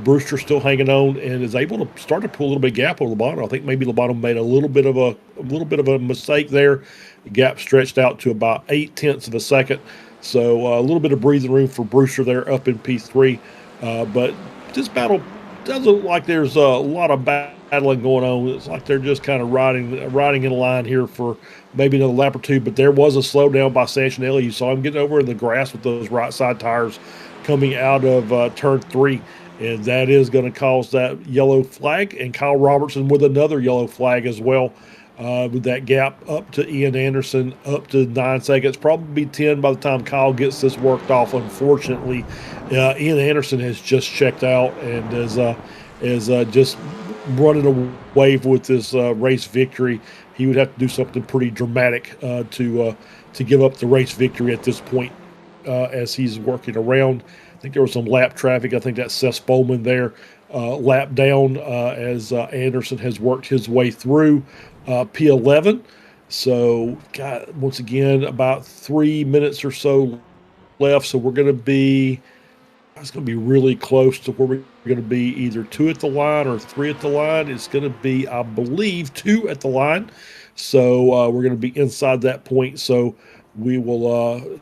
Brewster still hanging on and is able to start to pull a little bit of gap on Labano. I think maybe Labano made a little bit of a mistake there. The gap stretched out to about 0.8 of a second. So a little bit of breathing room for Brewster there up in P3. But this battle doesn't look like there's a lot of battling going on. It's like they're just kind of riding in line here for maybe another lap or 2. But there was a slowdown by Santinelli. You saw him getting over in the grass with those right side tires coming out of turn 3. And that is going to cause that yellow flag. And Kyle Robertson with another yellow flag as well, with that gap up to Ian Anderson, up to 9 seconds, probably 10 by the time Kyle gets this worked off. Unfortunately, Ian Anderson has just checked out and is just running away with this race victory. He would have to do something pretty dramatic to give up the race victory at this point, as he's working around. I think there was some lap traffic. I think that's Seth Spolman there, lap down as Anderson has worked his way through P11. So, once again, about 3 minutes or so left. So it's going to be really close to where we're going to be, either 2 at the line or 3 at the line. It's going to be, I believe, 2 at the line. So we're going to be inside that point. So we will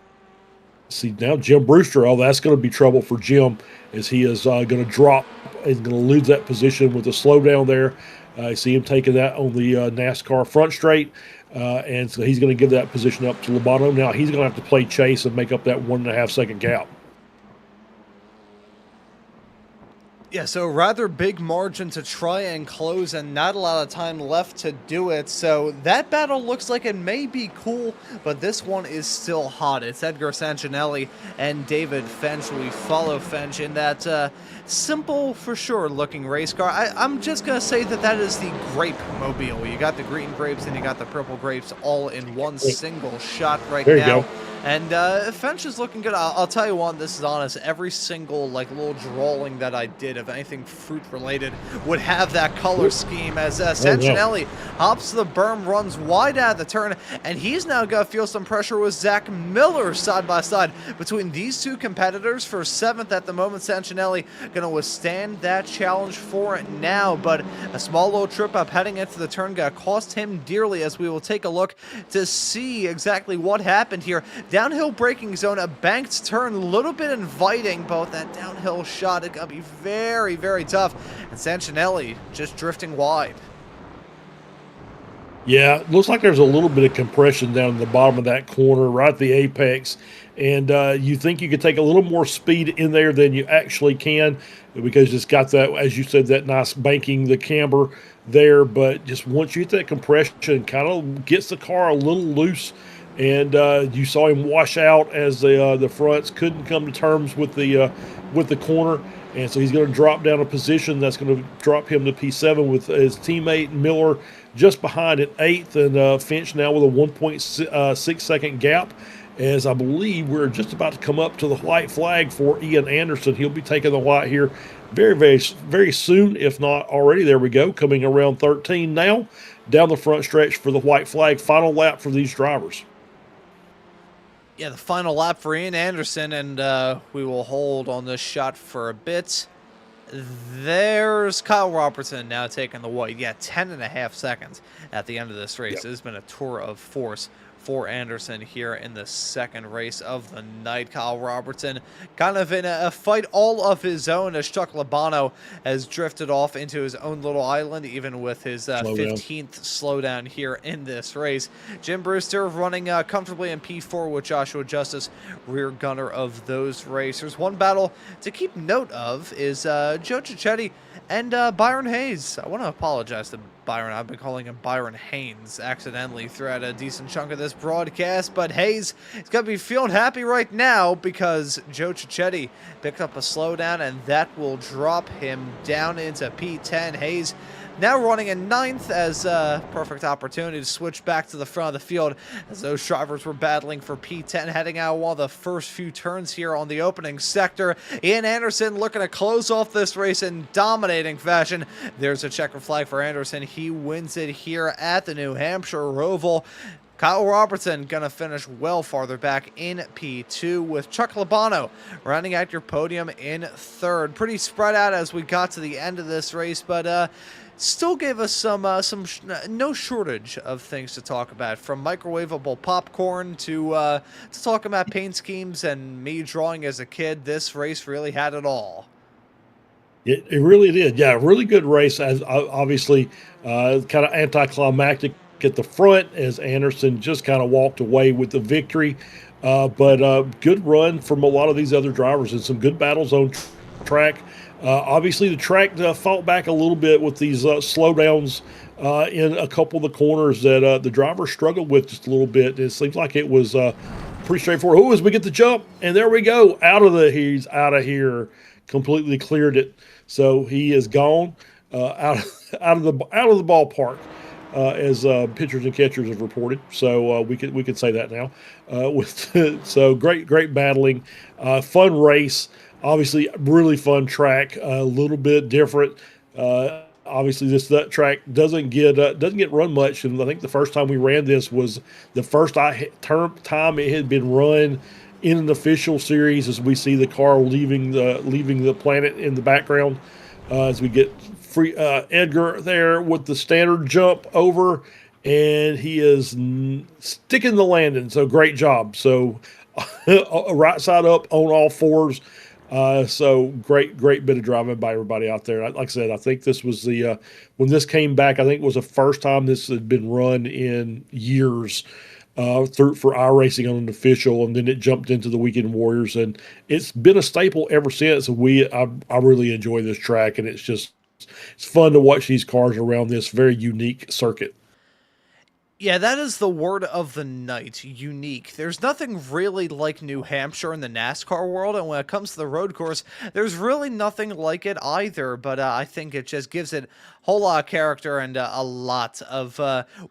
see now Jim Brewster. Oh, that's going to be trouble for Jim, as he is going to drop. He's going to lose that position with a slowdown there. I see him taking that on the NASCAR front straight, and so he's going to give that position up to Labano. Now he's going to have to play chase and make up that 1.5 second gap. Yeah, so rather big margin to try and close, and not a lot of time left to do it. So that battle looks like it may be cool, but this one is still hot. It's Edgar Santinelli and David Finch. We follow Finch in that simple, for sure, looking race car. I'm just going to say that is the Grape Mobile. You got the green grapes and you got the purple grapes all in one single shot right now. There you go. And Finch is looking good. I'll tell you one, this is honest. Every single little drawing that I did of anything fruit related would have that color scheme as Santinelli hops to the berm, runs wide out of the turn, and he's now got to feel some pressure with Zach Miller side by side. Between these two competitors for 7th at the moment, Santinelli going to withstand that challenge for it now, but a small little trip up heading into the turn going to cost him dearly, as we will take a look to see exactly what happened here. Downhill braking zone, a banked turn, a little bit inviting, but that downhill shot, it's going to be very, very tough. And Santinelli just drifting wide. Yeah, it looks like there's a little bit of compression down the bottom of that corner, right at the apex. And you think you could take a little more speed in there than you actually can, because it's got that, as you said, that nice banking, the camber there. But just once you hit that compression, kind of gets the car a little loose. And you saw him wash out as the fronts couldn't come to terms with the corner, and so he's going to drop down a position that's going to drop him to P7 with his teammate Miller just behind at 8th, and Finch now with a 1.6 second gap. As I believe we're just about to come up to the white flag for Ian Anderson. He'll be taking the white here very, very, very soon, if not already. There we go, coming around 13 now, down the front stretch for the white flag. Final lap for these drivers. Yeah, the final lap for Ian Anderson, and we will hold on this shot for a bit. There's Kyle Robertson now taking the white. Yeah, 10.5 seconds at the end of this race. Yep. It has been a tour of force for Anderson here in the second race of the night. Kyle Robertson kind of in a fight all of his own, as Chuck Labano has drifted off into his own little island, even with his 15th slowdown here in this race. Jim Brewster running comfortably in P4 with Joshua Justice, rear gunner of those racers. One battle to keep note of is Joe Cicchetti and Byron Hayes. I want to apologize to Byron. I've been calling him Byron Haynes accidentally throughout a decent chunk of this broadcast, but Hayes is going to be feeling happy right now because Joe Cicchetti picked up a slowdown, and that will drop him down into P10. Hayes now running in 9th as a perfect opportunity to switch back to the front of the field as those drivers were battling for P10, heading out one of the first few turns here on the opening sector. Ian Anderson looking to close off this race in dominating fashion. There's a checker flag for Anderson. He wins it here at the New Hampshire Roval. Kyle Robertson going to finish well farther back in P2 with Chuck Labano rounding out your podium in 3rd. Pretty spread out as we got to the end of this race, but still gave us some no shortage of things to talk about, from microwavable popcorn to talk about paint schemes and me drawing as a kid. This race really had it all. It really did. Yeah, really good race. As obviously kind of anticlimactic at the front as Anderson just kind of walked away with the victory. But good run from a lot of these other drivers and some good battles on track. Obviously, the track fought back a little bit with these slowdowns in a couple of the corners that the drivers struggled with just a little bit. It seems like it was pretty straightforward. As we get the jump, and there we go. He's out of here. Completely cleared it. So he is gone out of the ballpark. As pitchers and catchers have reported, so we could say that now. So great battling, fun race. Obviously, really fun track. A little bit different. Obviously, that track doesn't get run much, and I think the first time we ran this was the first time it had been run in an official series. As we see the car leaving the planet in the background, as we get free Edgar there with the standard jump over, and he is sticking the landing. So great job. So right side up on all fours. So great bit of driving by everybody out there. Like I said, I think this was when this came back, I think it was the first time this had been run in years for iRacing on an official, and then it jumped into the Weekend Warriors, and it's been a staple ever since. I really enjoy this track, and it's fun to watch these cars around this very unique circuit. Yeah, that is the word of the night. Unique. There's nothing really like New Hampshire in the NASCAR world, and when it comes to the road course, there's really nothing like it either. But I think it just gives it a whole lot of character and a lot of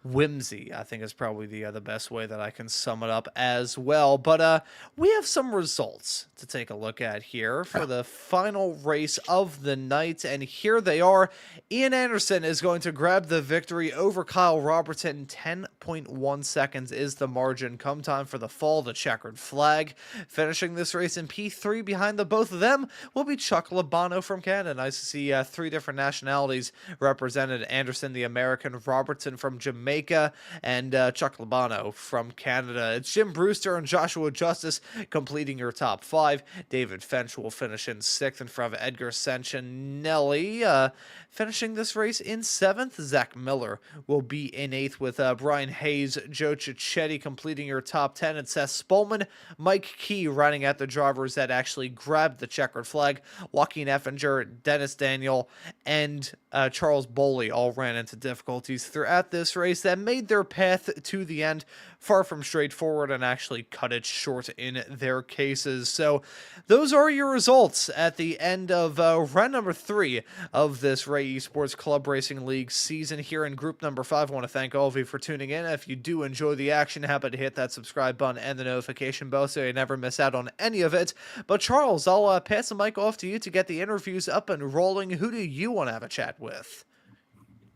whimsy. I think is probably the best way that I can sum it up as well. But we have some results to take a look at here for the final race of the night, and here they are. Ian Anderson is going to grab the victory over Kyle Robertson. 10.1 seconds is the margin. Come time for the fall, the checkered flag. Finishing this race in P3 behind the both of them will be Chuck Labano from Canada. Nice to see three different nationalities represented. Anderson, the American, Robertson from Jamaica, and Chuck Labano from Canada. It's Jim Brewster and Joshua Justice completing your top five. David Fench will finish in sixth in front of Edgar Sentinelli. Finishing this race in seventh, Zach Miller will be in eighth with Brian Hayes, Joe Cicchetti completing your top 10, and Seth Spolman, Mike Key riding at the drivers that actually grabbed the checkered flag. Joaquin Effinger, Dennis Daniel, and Charles Boley all ran into difficulties throughout this race that made their path to the end far from straightforward and actually cut it short in their cases. So those are your results at the end of round number 3 of this Ray Esports Club Racing League season here in group number 5. I want to thank all of you for tuning in. If you do enjoy the action, happy to hit that subscribe button and the notification bell so you never miss out on any of it. But Charles, I'll pass the mic off to you to get the interviews up and rolling. Who do you want to have a chat with?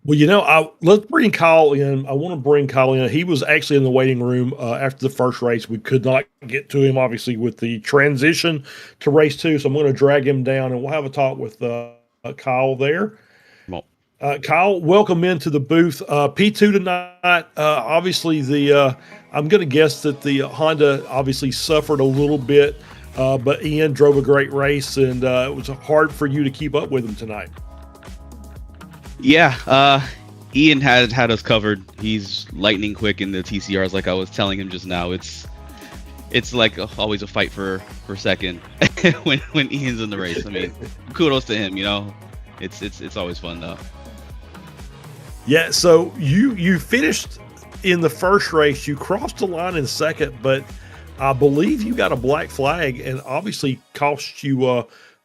Well, let's bring Kyle in. I want to bring Kyle in. He was actually in the waiting room after the first race. We could not get to him, obviously, with the transition to race 2. So I'm going to drag him down, and we'll have a talk with Kyle there. Kyle, welcome into the booth. P2 tonight. Obviously, I'm going to guess that the Honda obviously suffered a little bit, but Ian drove a great race, and it was hard for you to keep up with him tonight. Yeah, Ian had us covered. He's lightning quick in the TCRs, like I was telling him just now. It's like always a fight for second when Ian's in the race. I mean, kudos to him. It's always fun though. Yeah. So you finished in the first race. You crossed the line in second, but I believe you got a black flag, and obviously cost you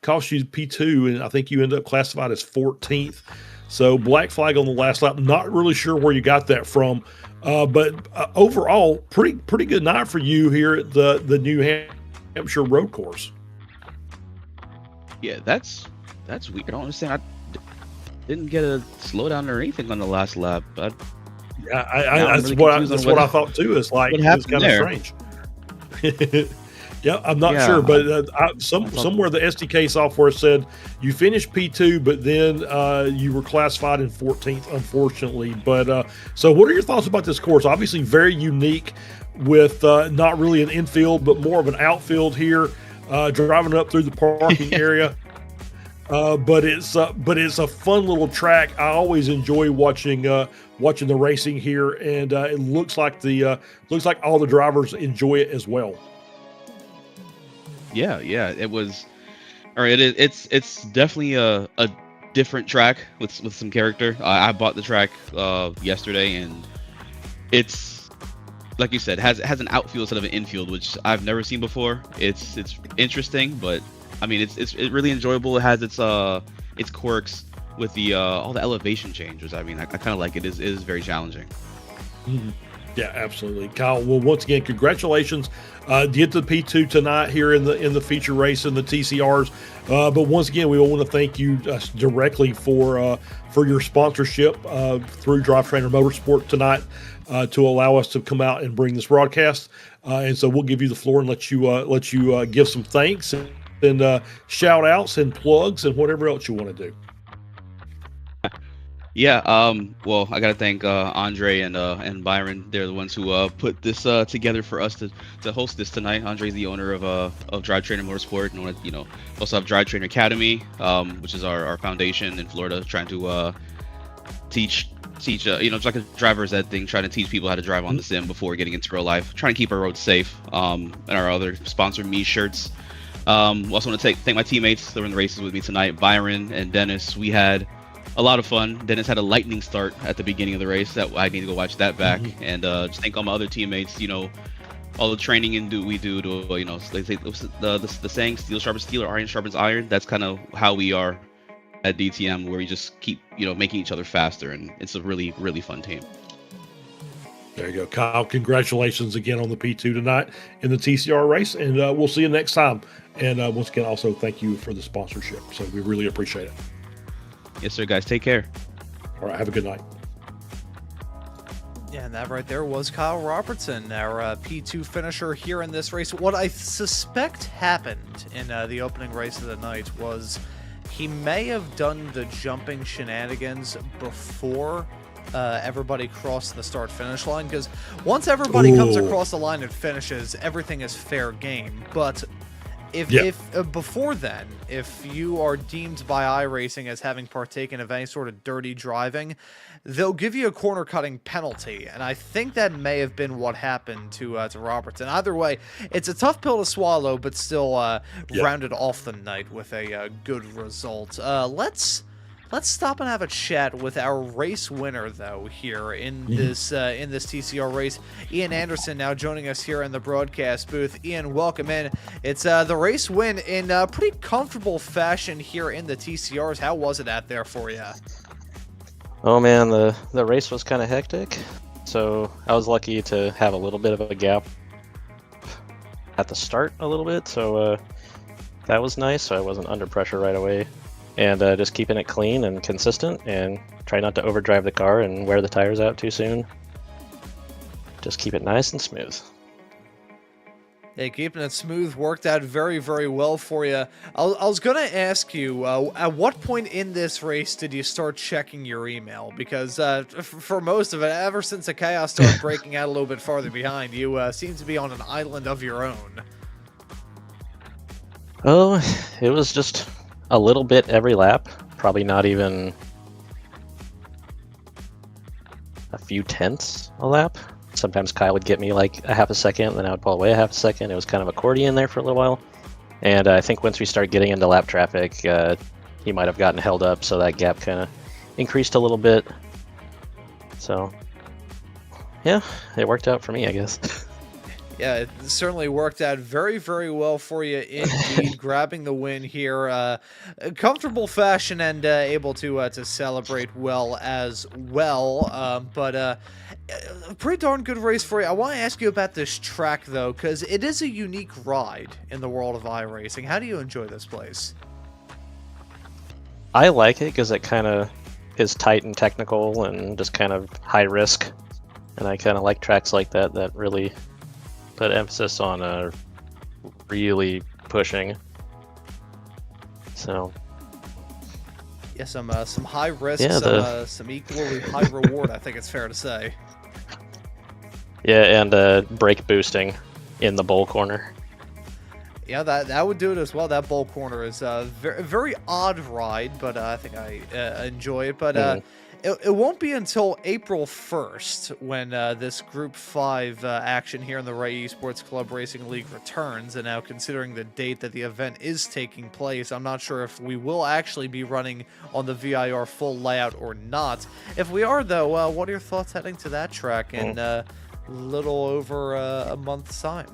P2, and I think you ended up classified as 14th. So black flag on the last lap. Not really sure where you got that from, but overall, pretty good night for you here at the New Hampshire road course. Yeah, that's weird. I don't understand. I didn't get a slowdown or anything on the last lap. But yeah, that's what I thought too. It's like it's kind of strange. Yeah, I'm not sure, but somewhere the SDK software said you finished P2, but then you were classified in 14th, unfortunately. But so what are your thoughts about this course? Obviously very unique with not really an infield, but more of an outfield here, driving up through the parking area. But it's a fun little track. I always enjoy watching the racing here, and it looks like all the drivers enjoy it as well. Yeah, it was. All right, it's definitely a different track with some character. I bought the track yesterday, and it's like you said, has an outfield instead of an infield, which I've never seen before. It's interesting, but I mean it's really enjoyable. It has its quirks with the all the elevation changes. I mean, I kind of like it. It is very challenging. Mm-hmm. Yeah, absolutely, Kyle. Well, once again, congratulations. Get to P2 tonight here in the feature race in the TCRs. But once again, we want to thank you directly for your sponsorship through Drivetrainer Motorsport tonight to allow us to come out and bring this broadcast. And so we'll give you the floor and let you give some thanks and shout outs and plugs and whatever else you want to do. Yeah, well, I gotta thank Andre and Byron. They're the ones who put this together for us to host this tonight. Andre's the owner of Drivetrainer Motorsport, and also have Drivetrainer Academy, which is our foundation in Florida, trying to teach just like a driver's ed thing, trying to teach people how to drive on the sim before getting into real life, trying to keep our roads safe. And our other sponsor, Me Shirts. Also want to thank my teammates that were in the races with me tonight, Byron and Dennis. We had a lot of fun. Dennis had a lightning start at the beginning of the race. That I need to go watch that back, and just thank all my other teammates. All the training we do to they say the saying steel sharpens steel or iron sharpens iron. That's kind of how we are at DTM, where we just keep making each other faster, and it's a really fun team. There you go, Kyle. Congratulations again on the P2 tonight in the TCR race, and we'll see you next time. And once again, also thank you for the sponsorship. So we really appreciate it. Yes, sir, guys. Take care. All right, have a good night. Yeah, and that right there was Kyle Robertson, our P2 finisher here in this race. What I suspect happened in the opening race of the night was he may have done the jumping shenanigans before everybody crossed the start-finish line, because once everybody comes across the line and finishes, everything is fair game. But if before then, if you are deemed by iRacing as having partaken of any sort of dirty driving, they'll give you a corner cutting penalty, and I think that may have been what happened to Robertson. Either way, it's a tough pill to swallow, but still rounded off the night with a good result. Let's stop and have a chat with our race winner, though, here in this TCR race. Ian Anderson now joining us here in the broadcast booth. Ian, welcome in. It's the race win in pretty comfortable fashion here in the TCRs. How was it out there for you? Oh man, the race was kind of hectic, so I was lucky to have a little bit of a gap at the start a little bit, so that was nice, so I wasn't under pressure right away. And just keeping it clean and consistent, and try not to overdrive the car and wear the tires out too soon. Just keep it nice and smooth. Yeah, keeping it smooth worked out very, very well for you. I was going to ask you, at what point in this race did you start checking your email? Because for most of it, ever since the chaos started breaking out a little bit farther behind, you seem to be on an island of your own. Oh, it was just a little bit every lap. Probably not even a few tenths a lap. Sometimes Kyle would get me like a half a second, then I would pull away a half a second. It was kind of accordion there for a little while. And I think once we started getting into lap traffic, he might have gotten held up, so that gap kind of increased a little bit. So, yeah, it worked out for me, I guess. Yeah, it certainly worked out very, very well for you indeed, grabbing the win here. A comfortable fashion and able to celebrate well as well. But a pretty darn good race for you. I want to ask you about this track, though, because it is a unique ride in the world of iRacing. How do you enjoy this place? I like it because it kind of is tight and technical and just kind of high risk. And I kind of like tracks like that that really put emphasis on really pushing. So yeah, some high risk, yeah, some equally high reward. I think it's fair to say. Yeah, and brake boosting in the bowl corner. Yeah, that would do it as well. That bowl corner is a very, very odd ride, but I think I enjoy it. But it won't be until April 1st when this Group 5 action here in the Ray Esports Club Racing League returns. And now, considering the date that the event is taking place, I'm not sure if we will actually be running on the VIR full layout or not. If we are, though, what are your thoughts heading to that track in a little over a month's time?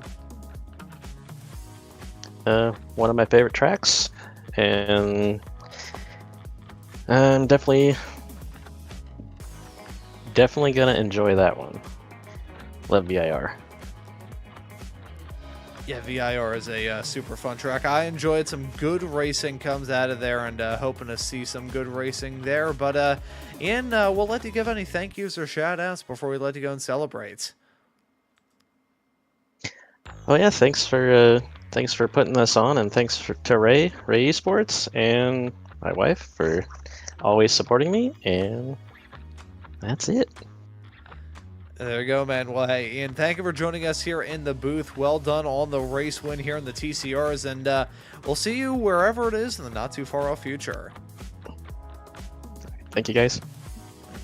One of my favorite tracks, and I'm definitely gonna enjoy that one. Love VIR. Yeah, VIR is a super fun track. I enjoy it. Some good racing comes out of there, and hoping to see some good racing there. But Ian, we'll let you give any thank yous or shout outs before we let you go and celebrate. Oh yeah, thanks for putting this on, and thanks to Ray Esports and my wife for always supporting me, and that's it. There you go, man. Well, hey, Ian, thank you for joining us here in the booth. Well done on the race win here in the TCRs, and we'll see you wherever it is in the not too far off future. Thank you, guys.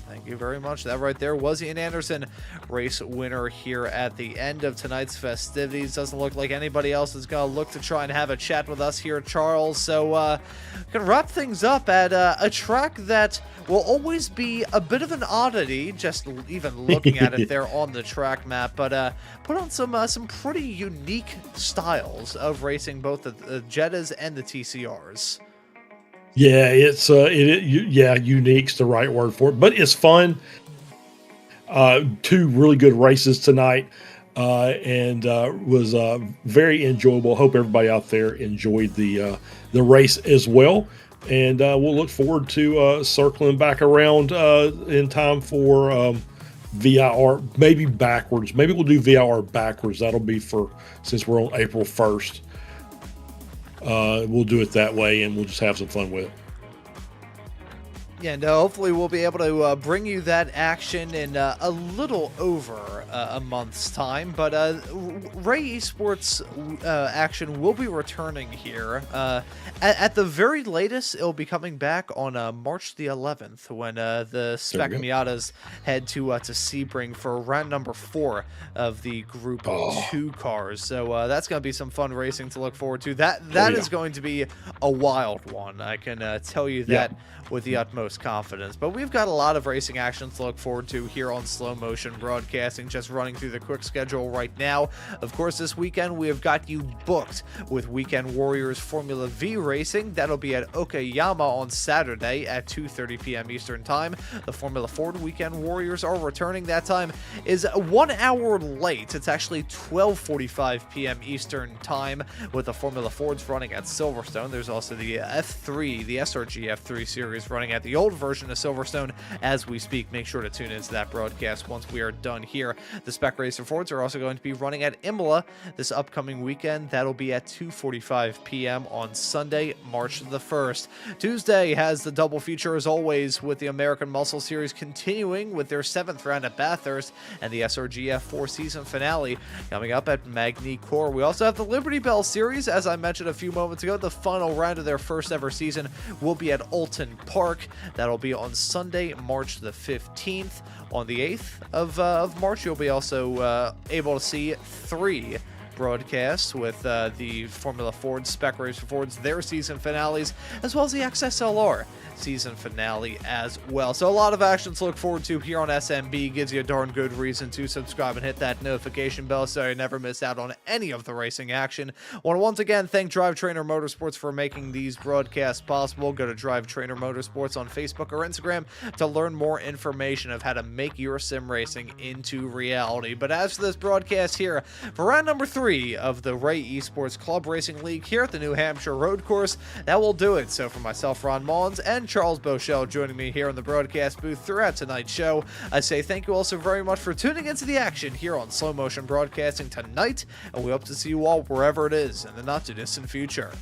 Thank you. you very much. That right there was Ian Anderson, race winner here at the end of tonight's festivities. Doesn't look like anybody else is going to look to try and have a chat with us here, Charles. So going to wrap things up at a track that will always be a bit of an oddity, just even looking at it there on the track map, but put on some pretty unique styles of racing, both the Jettas and the TCRs. Yeah, it's unique's the right word for it, but it's fun. Two really good races tonight, and was very enjoyable. Hope everybody out there enjoyed the race as well, and we'll look forward to circling back around in time for VIR, maybe backwards. Maybe we'll do VIR backwards. That'll be since we're on April 1st. We'll do it that way, and we'll just have some fun with it. Yeah, no, hopefully we'll be able to bring you that action in a little over a month's time. But Ray Esports action will be returning here. At the very latest, it'll be coming back on March the 11th when the Spec Miatas head to Sebring for round number 4 of the Group 2 cars. So that's going to be some fun racing to look forward to. That is going to be a wild one. I can tell you that with the utmost confidence. But we've got a lot of racing actions to look forward to here on Slow Motion Broadcasting. Just running through the quick schedule right now. Of course, this weekend we have got you booked with Weekend Warriors Formula V racing. That'll be at Okayama on Saturday at 2:30 p.m. Eastern Time. The Formula Ford Weekend Warriors are returning. That time is 1 hour late. It's actually 12:45 p.m. Eastern Time with the Formula Fords running at Silverstone. There's also the F3, the SRG F3 series running at the old version of Silverstone as we speak. Make sure to tune into that broadcast once we are done here. The Spec Racer Fords are also going to be running at Imola this upcoming weekend. That'll be at 2:45 p.m. on Sunday, March the 1st. Tuesday has the double feature as always, with the American Muscle Series continuing with their 7th round at Bathurst and the SRG F4 season finale coming up at Magny Cours. We also have the Liberty Bell Series, as I mentioned a few moments ago. The final round of their first ever season will be at Alton Park. That'll be on Sunday, March the 15th. On the 8th of March, you'll be also able to see 3 broadcasts with the Formula Ford, Spec Racer Fords, their season finales, as well as the XSLR season finale as well. So a lot of action to look forward to here on SMB. Gives you a darn good reason to subscribe and hit that notification bell so you never miss out on any of the racing action. I want to once again thank Drivetrainer Motorsports for making these broadcasts possible. Go to Drivetrainer Motorsports on Facebook or Instagram to learn more information of how to make your sim racing into reality. But as for this broadcast here, for round number 3 of the Ray Esports Club Racing League here at the New Hampshire Road Course, that will do it. So for myself, Ron Mullins, and Charles Boshell joining me here in the broadcast booth throughout tonight's show, I say thank you all so very much for tuning into the action here on Slow Motion Broadcasting tonight, and we hope to see you all wherever it is in the not too distant future.